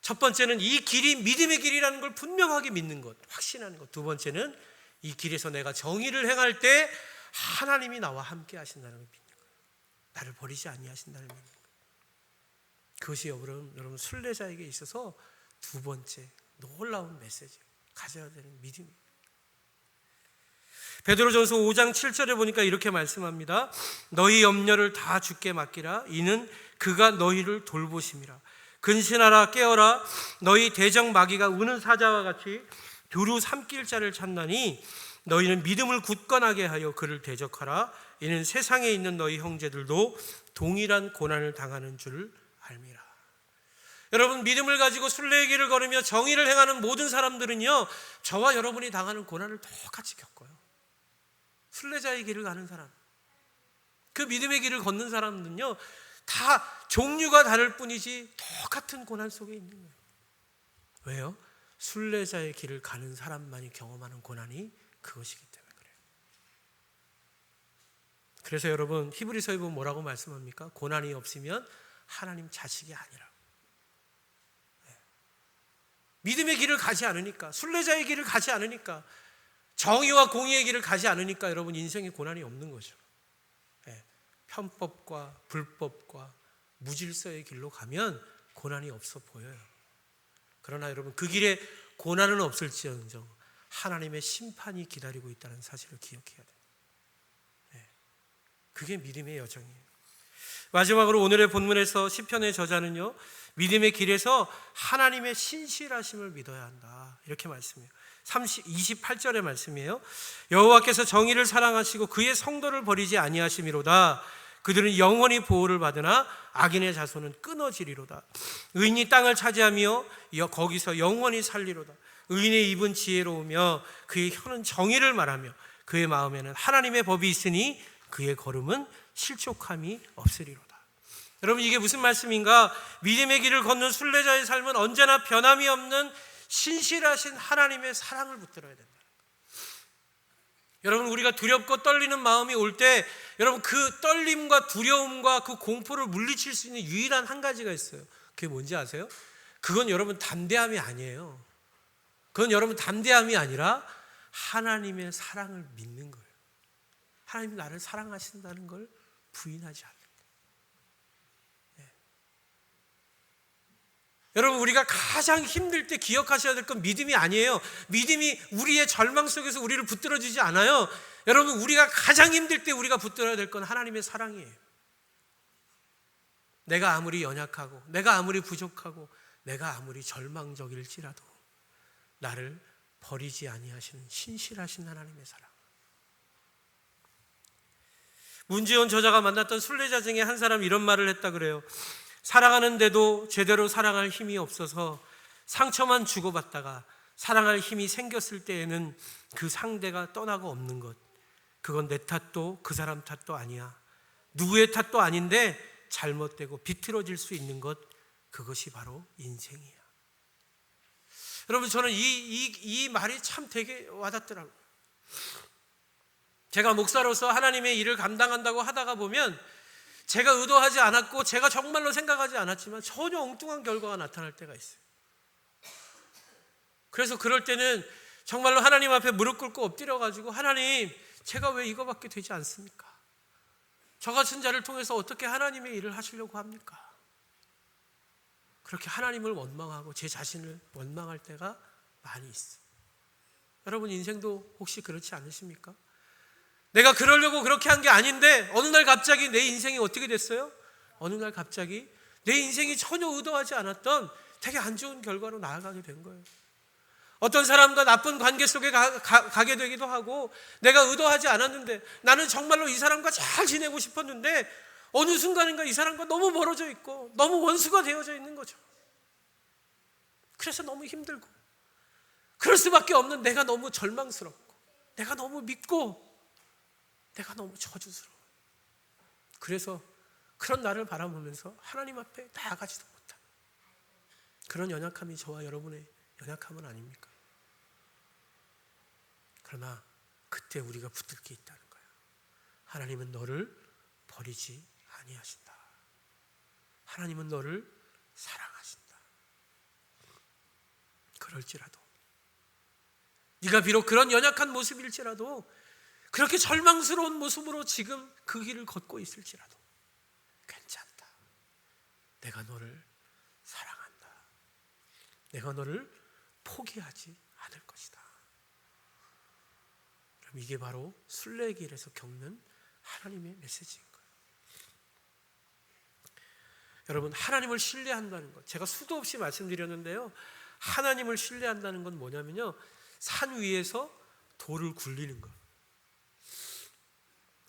A: 첫 번째는 이 길이 믿음의 길이라는 걸 분명하게 믿는 것, 확신하는 것. 두 번째는 이 길에서 내가 정의를 행할 때 하나님이 나와 함께 하신다는 걸 믿는 거예요. 나를 버리지 아니하신다는 걸 믿는 거예요. 그것이 여러분 순례자에게 있어서 두 번째 놀라운 메시지, 가져야 되는 믿음이에요. 베드로전서 5장 7절에 보니까 이렇게 말씀합니다. 너희 염려를 다 주께 맡기라. 이는 그가 너희를 돌보심이라. 근신하라, 깨어라. 너희 대적 마귀가 우는 사자와 같이 두루 삼킬 자를 찾나니 너희는 믿음을 굳건하게 하여 그를 대적하라. 이는 세상에 있는 너희 형제들도 동일한 고난을 당하는 줄 알미라. 여러분, 믿음을 가지고 순례의 길을 걸으며 정의를 행하는 모든 사람들은요, 저와 여러분이 당하는 고난을 똑같이 겪어요. 순례자의 길을 가는 사람, 그 믿음의 길을 걷는 사람들은요, 다 종류가 다를 뿐이지 똑같은 고난 속에 있는 거예요. 왜요? 순례자의 길을 가는 사람만이 경험하는 고난이 그것이기 때문에 그래요. 그래서 여러분, 히브리서에 보면 뭐라고 말씀합니까? 고난이 없으면 하나님 자식이 아니라고. 믿음의 길을 가지 않으니까, 순례자의 길을 가지 않으니까, 정의와 공의의 길을 가지 않으니까 여러분 인생에 고난이 없는 거죠. 편법과 불법과 무질서의 길로 가면 고난이 없어 보여요. 그러나 여러분, 그 길에 고난은 없을지언정 하나님의 심판이 기다리고 있다는 사실을 기억해야 돼요. 그게 믿음의 여정이에요. 마지막으로 오늘의 본문에서 시편의 저자는요, 믿음의 길에서 하나님의 신실하심을 믿어야 한다, 이렇게 말씀해요. 28절의 말씀이에요. 여호와께서 정의를 사랑하시고 그의 성도를 버리지 아니하심이로다. 그들은 영원히 보호를 받으나 악인의 자손은 끊어지리로다. 의인이 땅을 차지하며 거기서 영원히 살리로다. 의인의 입은 지혜로우며 그의 혀는 정의를 말하며 그의 마음에는 하나님의 법이 있으니 그의 걸음은 실족함이 없으리로다. 여러분, 이게 무슨 말씀인가? 믿음의 길을 걷는 순례자의 삶은 언제나 변함이 없는 신실하신 하나님의 사랑을 붙들어야 된다. 여러분, 우리가 두렵고 떨리는 마음이 올 때 여러분, 그 떨림과 두려움과 그 공포를 물리칠 수 있는 유일한 한 가지가 있어요. 그게 뭔지 아세요? 그건 여러분 담대함이 아니에요. 그건 여러분 담대함이 아니라 하나님의 사랑을 믿는 거예요. 하나님이 나를 사랑하신다는 걸 부인하지 않는 거예요. 여러분, 우리가 가장 힘들 때 기억하셔야 될 건 믿음이 아니에요. 믿음이 우리의 절망 속에서 우리를 붙들어주지 않아요. 여러분, 우리가 가장 힘들 때 우리가 붙들어야 될 건 하나님의 사랑이에요. 내가 아무리 연약하고 내가 아무리 부족하고 내가 아무리 절망적일지라도 나를 버리지 아니하시는 신실하신 하나님의 사랑. 문지원 저자가 만났던 순례자 중에 한 사람이 이런 말을 했다 그래요. 사랑하는데도 제대로 사랑할 힘이 없어서 상처만 주고받다가 사랑할 힘이 생겼을 때에는 그 상대가 떠나고 없는 것, 그건 내 탓도 그 사람 탓도 아니야. 누구의 탓도 아닌데 잘못되고 비틀어질 수 있는 것, 그것이 바로 인생이야. 여러분, 저는 이 말이 참 되게 와닿더라고요. 제가 목사로서 하나님의 일을 감당한다고 하다가 보면 제가 의도하지 않았고 제가 정말로 생각하지 않았지만 전혀 엉뚱한 결과가 나타날 때가 있어요. 그래서 그럴 때는 정말로 하나님 앞에 무릎 꿇고 엎드려가지고, 하나님, 제가 왜 이거밖에 되지 않습니까? 저 같은 자를 통해서 어떻게 하나님의 일을 하시려고 합니까? 그렇게 하나님을 원망하고 제 자신을 원망할 때가 많이 있어요. 여러분, 인생도 혹시 그렇지 않으십니까? 내가 그러려고 그렇게 한 게 아닌데 어느 날 갑자기 내 인생이 어떻게 됐어요? 어느 날 갑자기 내 인생이 전혀 의도하지 않았던 되게 안 좋은 결과로 나아가게 된 거예요. 어떤 사람과 나쁜 관계 속에 가게 되기도 하고, 내가 의도하지 않았는데 나는 정말로 이 사람과 잘 지내고 싶었는데 어느 순간인가 이 사람과 너무 멀어져 있고 너무 원수가 되어져 있는 거죠. 그래서 너무 힘들고, 그럴 수밖에 없는 내가 너무 절망스럽고, 내가 너무 믿고, 내가 너무 저주스러워. 그래서 그런 나를 바라보면서 하나님 앞에 나아가지도 못한 그런 연약함이 저와 여러분의 연약함은 아닙니까? 그러나 그때 우리가 붙들 게 있다는 거예요. 하나님은 너를 버리지 아니하신다. 하나님은 너를 사랑하신다. 그럴지라도, 네가 비록 그런 연약한 모습일지라도, 그렇게 절망스러운 모습으로 지금 그 길을 걷고 있을지라도 괜찮다. 내가 너를 사랑한다. 내가 너를 포기하지 않을 것이다. 그럼 이게 바로 순례의 길에서 겪는 하나님의 메시지인 거예요. 여러분, 하나님을 신뢰한다는 것, 제가 수도 없이 말씀드렸는데요, 하나님을 신뢰한다는 건 뭐냐면요, 산 위에서 돌을 굴리는 거.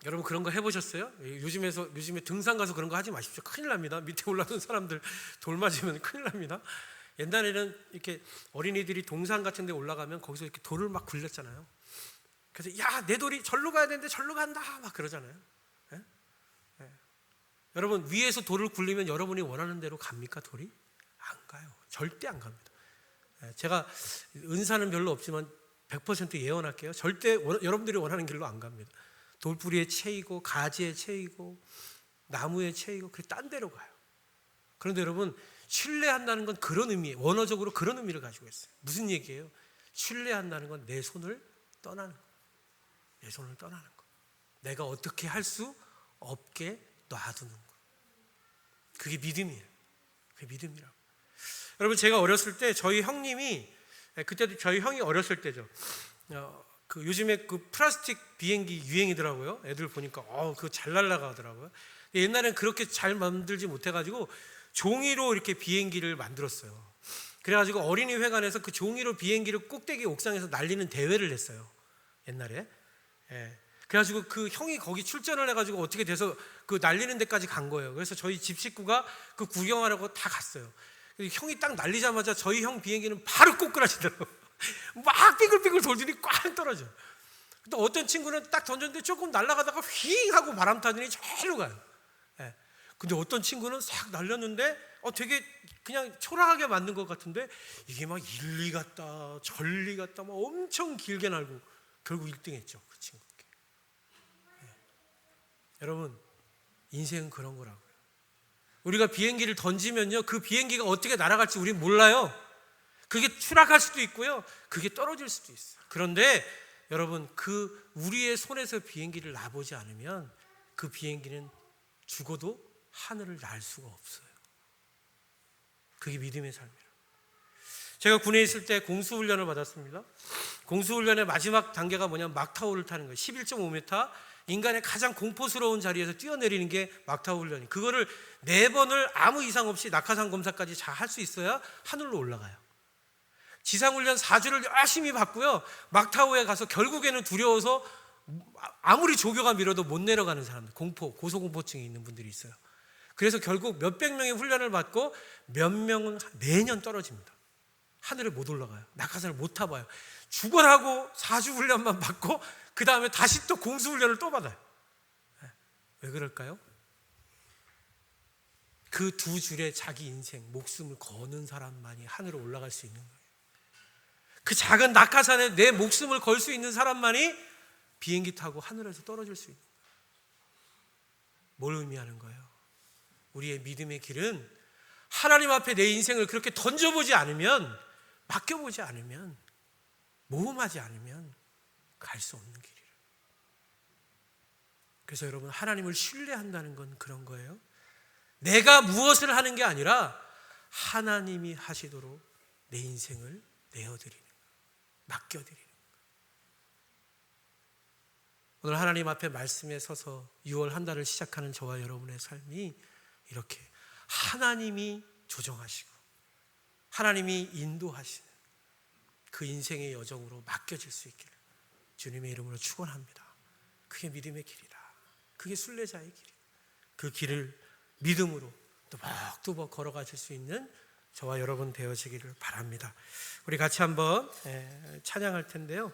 A: 여러분 그런 거 해보셨어요? 요즘에 등산 가서 그런 거 하지 마십시오. 큰일 납니다. 밑에 올라오는 사람들 돌 맞으면 큰일 납니다. 옛날에는 이렇게 어린이들이 동산 같은 데 올라가면 거기서 이렇게 돌을 막 굴렸잖아요. 그래서 야, 내 돌이 절로 가야 되는데 절로 간다 막 그러잖아요. 예? 예. 여러분 위에서 돌을 굴리면 여러분이 원하는 대로 갑니까? 돌이? 안 가요. 절대 안 갑니다. 예. 제가 은사는 별로 없지만 100% 예언할게요. 절대 여러분들이 원하는 길로 안 갑니다. 돌뿌리에 채이고 가지에 채이고 나무에 채이고 그래 딴 데로 가요. 그런데 여러분 신뢰한다는 건 그런 의미예요. 원어적으로 그런 의미를 가지고 있어요. 무슨 얘기예요? 신뢰한다는 건 내 손을 떠나는 거. 내 손을 떠나는 거. 내가 어떻게 할 수 없게 놔두는 거. 그게 믿음이에요. 그게 믿음이라고. 여러분 제가 어렸을 때 저희 형님이 그때도 저희 형이 어렸을 때죠. 요즘에 그 플라스틱 비행기 유행이더라고요. 애들 보니까 그거 잘 날아가더라고요. 옛날엔 그렇게 잘 만들지 못해가지고 종이로 이렇게 비행기를 만들었어요. 그래가지고 어린이회관에서 그 종이로 비행기를 꼭대기 옥상에서 날리는 대회를 했어요. 옛날에. 예. 그래가지고 그 형이 거기 출전을 해가지고 어떻게 돼서 그 날리는 데까지 간 거예요. 그래서 저희 집 식구가 그 구경하려고 다 갔어요. 형이 딱 날리자마자 저희 형 비행기는 바로 꼬꾸라지더라고요. 막 삐글삐글 돌더니 꽝 떨어져. 또 어떤 친구는 딱 던졌는데 조금 날아가다가 휘잉 하고 바람 타더니 절로 가요. 예. 근데 어떤 친구는 싹 날렸는데 되게 그냥 초라하게 만든 것 같은데 이게 막 일리 갔다 절리 갔다 막 엄청 길게 날고 결국 1등 했죠. 그 친구께. 예. 여러분 인생은 그런 거라고요. 우리가 비행기를 던지면요 그 비행기가 어떻게 날아갈지 우린 몰라요. 그게 추락할 수도 있고요. 그게 떨어질 수도 있어요. 그런데 여러분 그 우리의 손에서 비행기를 놔보지 않으면 그 비행기는 죽어도 하늘을 날 수가 없어요. 그게 믿음의 삶이에요. 제가 군에 있을 때 공수훈련을 받았습니다. 공수훈련의 마지막 단계가 뭐냐면 막타오를 타는 거예요. 11.5m 인간의 가장 공포스러운 자리에서 뛰어내리는 게 막타오 훈련이에요. 그거를 4번을 아무 이상 없이 낙하산 검사까지 잘 할 수 있어야 하늘로 올라가요. 지상훈련 4주를 열심히 받고요. 막타오에 가서 결국에는 두려워서 아무리 조교가 밀어도 못 내려가는 사람들, 고소공포증이 있는 분들이 있어요. 그래서 결국 몇백 명의 훈련을 받고 몇 명은 매년 떨어집니다. 하늘에 못 올라가요. 낙하산을 못 타봐요. 죽어라고 4주 훈련만 받고 그 다음에 다시 또 공수훈련을 또 받아요. 왜 그럴까요? 그 2줄에 자기 인생, 목숨을 거는 사람만이 하늘로 올라갈 수 있는 거예요. 그 작은 낙하산에 내 목숨을 걸 수 있는 사람만이 비행기 타고 하늘에서 떨어질 수 있는 거예요. 뭘 의미하는 거예요? 우리의 믿음의 길은 하나님 앞에 내 인생을 그렇게 던져보지 않으면, 맡겨보지 않으면, 모험하지 않으면 갈 수 없는 길이에요. 그래서 여러분 하나님을 신뢰한다는 건 그런 거예요. 내가 무엇을 하는 게 아니라 하나님이 하시도록 내 인생을 내어드리는, 맡겨드리는. 오늘 하나님 앞에 말씀에 서서 6월 한 달을 시작하는 저와 여러분의 삶이 이렇게 하나님이 조정하시고 하나님이 인도하시는 그 인생의 여정으로 맡겨질 수 있기를 주님의 이름으로 축원합니다. 그게 믿음의 길이다. 그게 순례자의 길이다. 그 길을 믿음으로 또박또박 걸어가실 수 있는 저와 여러분 되어지기를 바랍니다. 우리 같이 한번 찬양할 텐데요.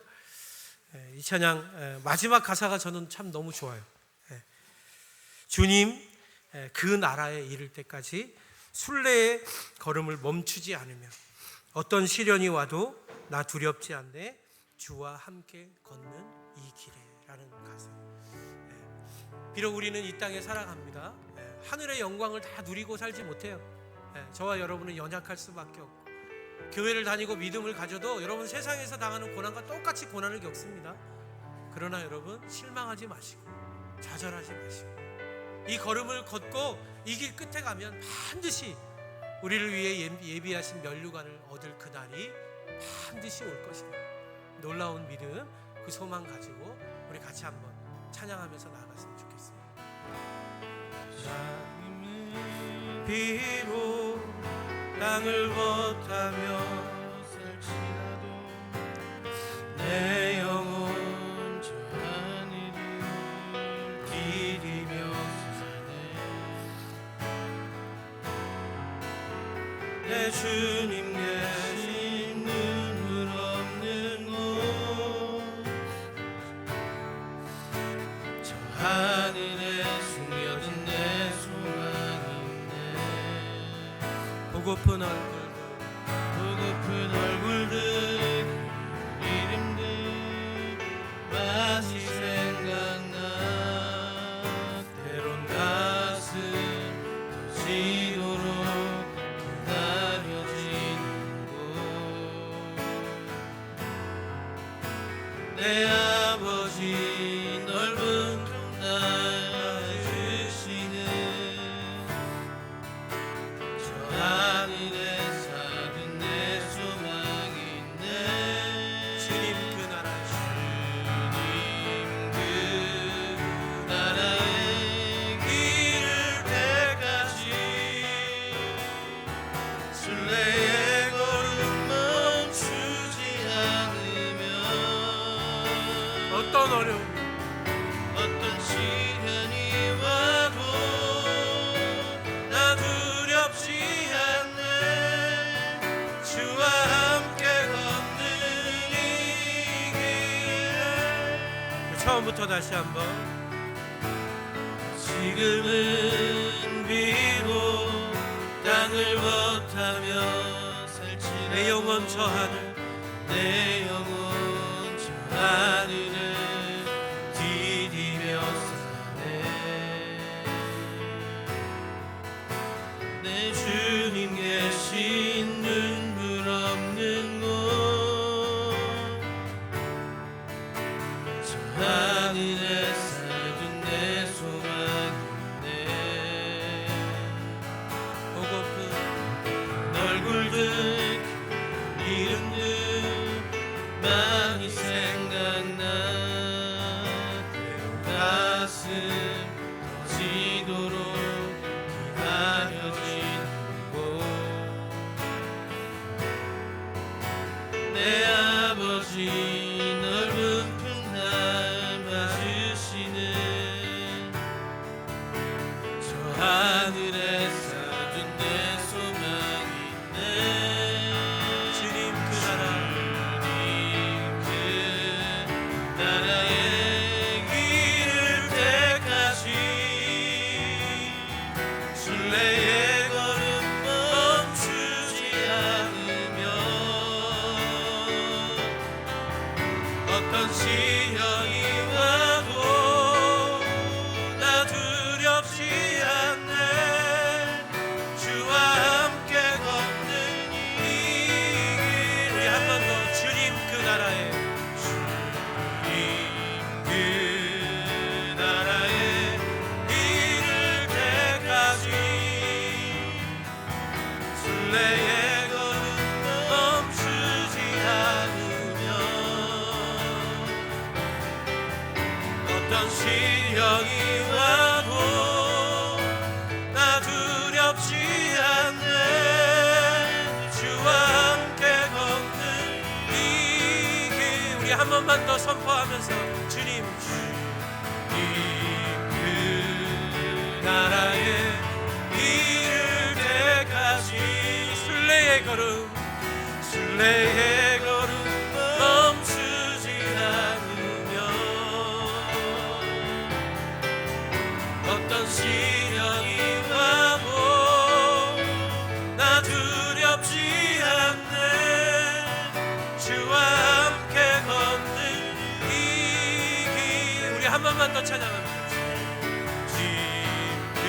A: 이 찬양 마지막 가사가 저는 참 너무 좋아요. 주님 그 나라에 이를 때까지 순례의 걸음을 멈추지 않으며 어떤 시련이 와도 나 두렵지 않네 주와 함께 걷는 이 길에 라는 가사. 비록 우리는 이 땅에 살아갑니다. 하늘의 영광을 다 누리고 살지 못해요. 저와 여러분은 연약할 수밖에 없고 교회를 다니고 믿음을 가져도 여러분 세상에서 당하는 고난과 똑같이 고난을 겪습니다. 그러나 여러분 실망하지 마시고 좌절하지 마시고 이 걸음을 걷고 이 길 끝에 가면 반드시 우리를 위해 예비하신 면류관을 얻을 그날이 반드시 올 것입니다. 놀라운 믿음, 그 소망 가지고 우리 같이 한번 찬양하면서 나아갔으면 좋겠습니다. 비록 땅을 걷다며 살지라도
B: 내 주님 계신 눈물 없는 곳 저 하늘에 숨겨둔 내 소망인데
A: 보고픈
B: 얼굴들 이름들 맛이 생각나 때론 가슴 터지도록 기다려지는 곳 내 아버지 넓은 날 주시는 저 하늘에 사는 내 소망인데
A: 주님 그 나라
B: 그 나라의 길을 때까지 순례의 걸음 멈추지 않으면
A: 어떤 어려움
B: 어떤 시련이 와도 나 두렵지 않네 주와 함께 걷는 이 길
A: 처음부터 다시 한번
B: 지금은 비록 땅을 못하며 살지라도
A: 내 영혼 저 하늘
B: 내 영혼 저 하늘을 디디며 사네 내 주님 계신 눈물 없는 곳 저 하늘에 살던 내 소망인데
A: 보고픈
B: 얼굴들 이름들 많이 생각나 때론 가슴 터지도록 기다려지는 곳 내 아버지 넓은 날 맞으시는 저 하늘에 살던 내 소망인데
A: 주님 그 나라
B: 그 나라의 길을 때까지 순례의 걸음 멈추지 않으면 어떤 시련이 와도 나 두렵지 않네 주와 함께 걷는 이 길
A: 우리 한 번 더 주님 그 나라에
B: 주님 그 나라에 이를 때까지 순례의 걸음 멈추지 않으면 어떤 시련이 와도 나 두렵지 않네 주와 함께 걷는 이 길
A: 우리 한 번만 더 선포하면서 주님
B: 그 나라에 이를 때까지
A: 순례의 걸음
B: 순례의 걸음 멈추지 않으면 어떤 시련이 와도 나 두렵지 않네 주와 함께 걷는 이 길
A: 우리 한 번만 더 찬양합니다
B: 그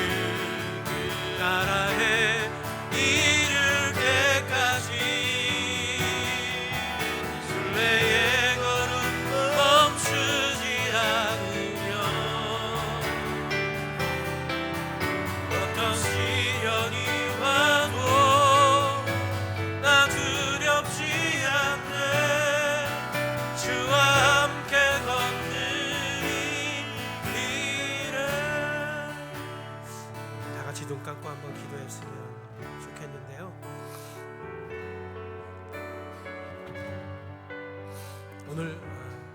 B: 나라에 이를 때까지 순례의 걸음 멈추지 않으면 어떤 시련이 와도 나 두렵지 않네 주와 함께 걷는 이 길을
A: 다 같이 눈 감고 한번 기도했으면 좋겠는데요. 오늘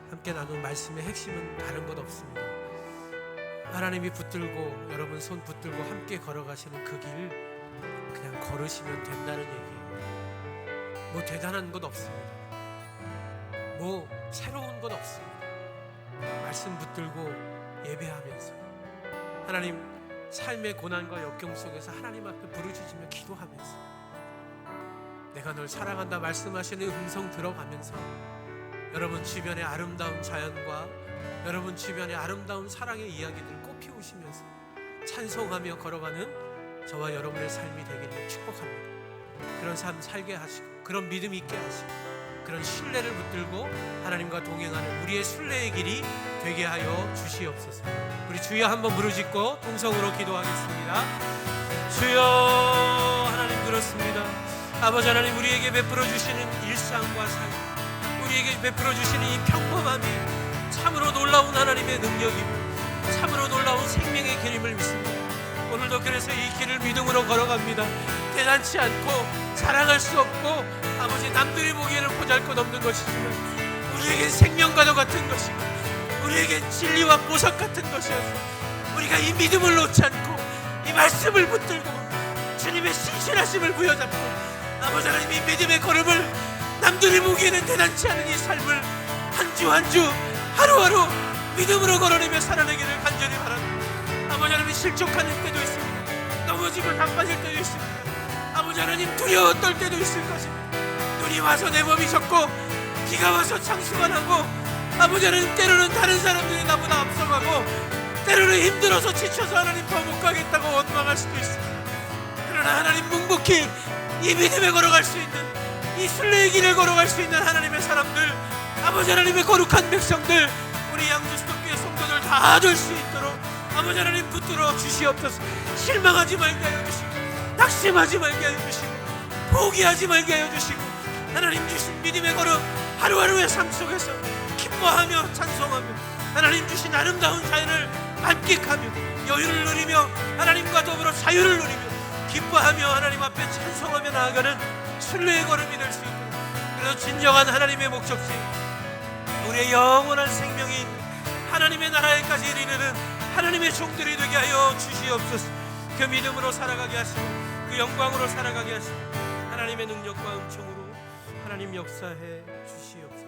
A: 함께 나눈 말씀의 핵심은 다른 것 없습니다. 하나님이 붙들고 여러분 손 붙들고 함께 걸어가시는 그 길 그냥 걸으시면 된다는 얘기예요. 뭐 대단한 것 없습니다. 뭐 새로운 것 없습니다. 말씀 붙들고 예배하면서 하나님 삶의 고난과 역경 속에서 하나님 앞에 부르짖으며 기도하면서 내가 널 사랑한다 말씀하시는 음성 들어가면서 여러분 주변의 아름다운 자연과 여러분 주변의 아름다운 사랑의 이야기들을 꽃피우시면서 찬송하며 걸어가는 저와 여러분의 삶이 되기를 축복합니다. 그런 삶 살게 하시고 그런 믿음 있게 하시고 그런 신뢰를 붙들고 하나님과 동행하는 우리의 순례의 길이 되게 하여 주시옵소서. 우리 주여 한번 부르짖고 동성으로 기도하겠습니다. 주여 하나님 그렇습니다. 아버지 하나님 우리에게 베풀어 주시는 일상과 삶, 우리에게 베풀어 주시는 이 평범함이 참으로 놀라운 하나님의 능력이고 참으로 놀라운 생명의 길임을 믿습니다. 오늘도 그래서 이 길을 믿음으로 걸어갑니다. 대단치 않고 자랑할 수 없고 아버지 남들이 보기에는 보잘것없는 것이지만 우리에겐 생명과도 같은 것이고 우리에겐 진리와 보석 같은 것이어서 우리가 이 믿음을 놓지 않고 이 말씀을 붙들고 주님의 신실하심을 부여잡고 아버지 하나님 이 믿음의 걸음을 남들이 보기에는 대단치 않은 이 삶을 한 주 한 주 하루하루 믿음으로 걸어내며 살아내기를 간절히 바랍니다. 아버지 하나님 실족하는 때도 있습니다. 넘어지고 자빠질 때도 있습니다. 아버지 하나님 두려워 떨 때도 있을 것입니다. 눈이 와서 내범이셨고 비가 와서 창수가 나고 아버지 하나님 때로는 다른 사람들이 나보다 앞서가고 때로는 힘들어서 지쳐서 하나님 더 못 가겠다고 원망할 수도 있습니다. 그러나 하나님 묵묵히 이 믿음에 걸어갈 수 있는 이 순례의 길을 걸어갈 수 있는 하나님의 사람들 아버지 하나님의 거룩한 백성들 우리 양주수도교회 성도들 다 될 수 있도록 아버지 하나님 붙들어 주시옵소서. 실망하지 말게 하여 주시고 낙심하지 말게 하여 주시고 포기하지 말게 하여 주시고 하나님 주신 믿음의 걸음 하루하루의 삶 속에서 기뻐하며 찬송하며 하나님 주신 아름다운 자연을 만끽하며 여유를 누리며 하나님과 더불어 자유를 누리며 기뻐하며 하나님 앞에 찬송하며 나아가는 순례의 걸음이 될 수 있도록 그래서 진정한 하나님의 목적지 우리의 영원한 생명이 있는 하나님의 나라에까지 이르는 하나님의 종들이 되게 하여 주시옵소서. 그 믿음으로 살아가게 하시고 그 영광으로 살아가게 하시고 하나님의 능력과 은총으로 하나님 역사해 주시옵소서.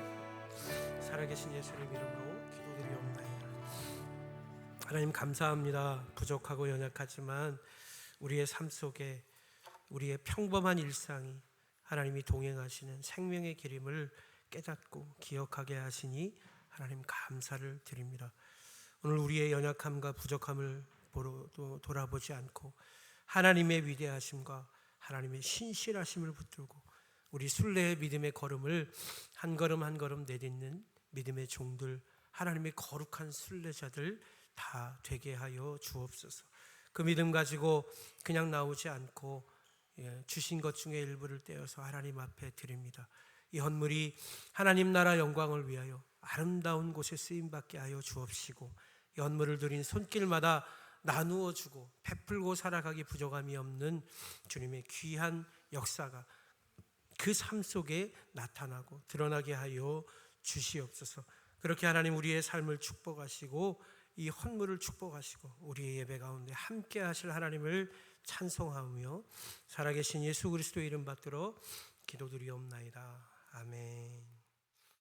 A: 살아계신 예수님 이름으로 기도드리옵나이다. 하나님 감사합니다. 부족하고 연약하지만 우리의 삶 속에 우리의 평범한 일상이 하나님이 동행하시는 생명의 길임을 깨닫고 기억하게 하시니 하나님 감사를 드립니다. 오늘 우리의 연약함과 부족함을 돌아보지 않고 하나님의 위대하심과 하나님의 신실하심을 붙들고 우리 순례의 믿음의 걸음을 한 걸음 한 걸음 내딛는 믿음의 종들 하나님의 거룩한 순례자들 다 되게 하여 주옵소서. 그 믿음 가지고 그냥 나오지 않고 주신 것 중에 일부를 떼어서 하나님 앞에 드립니다. 이 헌물이 하나님 나라 영광을 위하여 아름다운 곳에 쓰임받게 하여 주옵시고 이 헌물을 드린 손길마다 나누어 주고 베풀고 살아가기 부족함이 없는 주님의 귀한 역사가 그 삶 속에 나타나고 드러나게 하여 주시옵소서. 그렇게 하나님 우리의 삶을 축복하시고 이 헌물을 축복하시고 우리의 예배 가운데 함께 하실 하나님을 찬송하며 살아계신 예수 그리스도의 이름 받들어 기도드리옵나이다. 아멘.